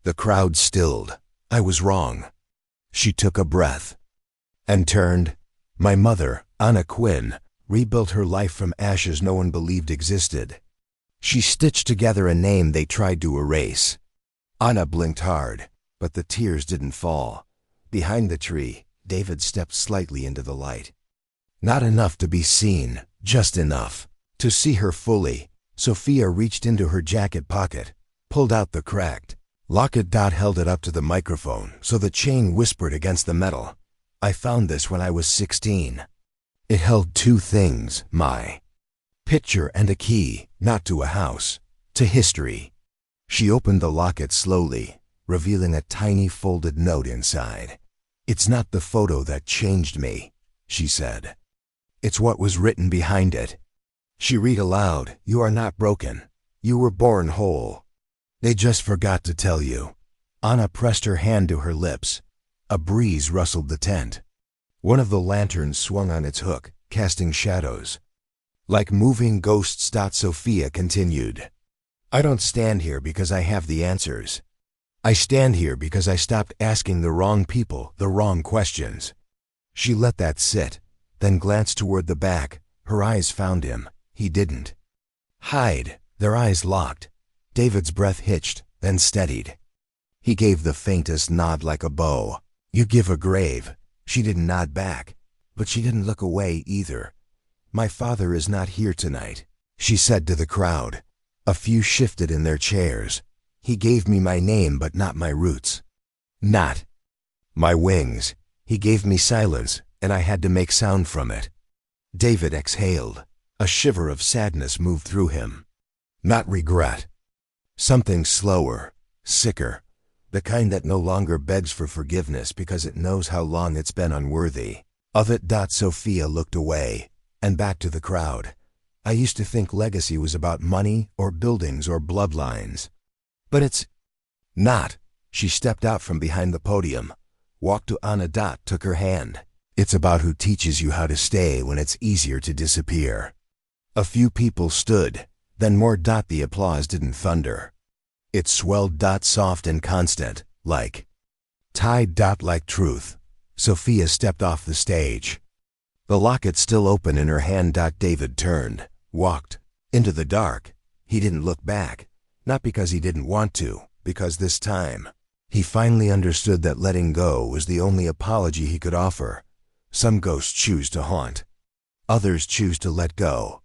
The crowd stilled. I was wrong. She took a breath and turned. My mother, Anna Quinn, rebuilt her life from ashes no one believed existed. She stitched together a name they tried to erase. Anna blinked hard, but the tears didn't fall. Behind the tree, David stepped slightly into the light. Not enough to be seen, just enough to see her fully. Sophia reached into her jacket pocket, pulled out the cracked locket. Held it up to the microphone so the chain whispered against the metal. I found this when I was 16. It held 2 things, my picture and a key, not to a house, to history. She opened the locket slowly, revealing a tiny folded note inside. It's not the photo that changed me, she said. It's what was written behind it. She read aloud, you are not broken. You were born whole. They just forgot to tell you. Anna pressed her hand to her lips. A breeze rustled the tent. One of the lanterns swung on its hook, casting shadows. Like moving ghosts. Sophia continued. I don't stand here because I have the answers. I stand here because I stopped asking the wrong people the wrong questions. She let that sit, then glanced toward the back. Her eyes found him. He didn't hide. Their eyes locked. David's breath hitched, then steadied. He gave the faintest nod like a bow. You give a grave. She didn't nod back, but she didn't look away either. My father is not here tonight, she said to the crowd. A few shifted in their chairs. He gave me my name but not my roots. Not my wings. He gave me silence, and I had to make sound from it. David exhaled. A shiver of sadness moved through him. Not regret. Something slower, sicker, the kind that no longer begs for forgiveness because it knows how long it's been unworthy of it. Sophia looked away and back to the crowd. I used to think legacy was about money or buildings or bloodlines. But it's not. She stepped out from behind the podium, walked to Anna. Took her hand. It's about who teaches you how to stay when it's easier to disappear. A few people stood, then more. The applause didn't thunder. It swelled. Soft and constant, like tide. Like truth. Sophia stepped off the stage. The locket still open in her hand. David turned, walked into the dark. He didn't look back, not because he didn't want to, because this time, he finally understood that letting go was the only apology he could offer. Some ghosts choose to haunt. Others choose to let go.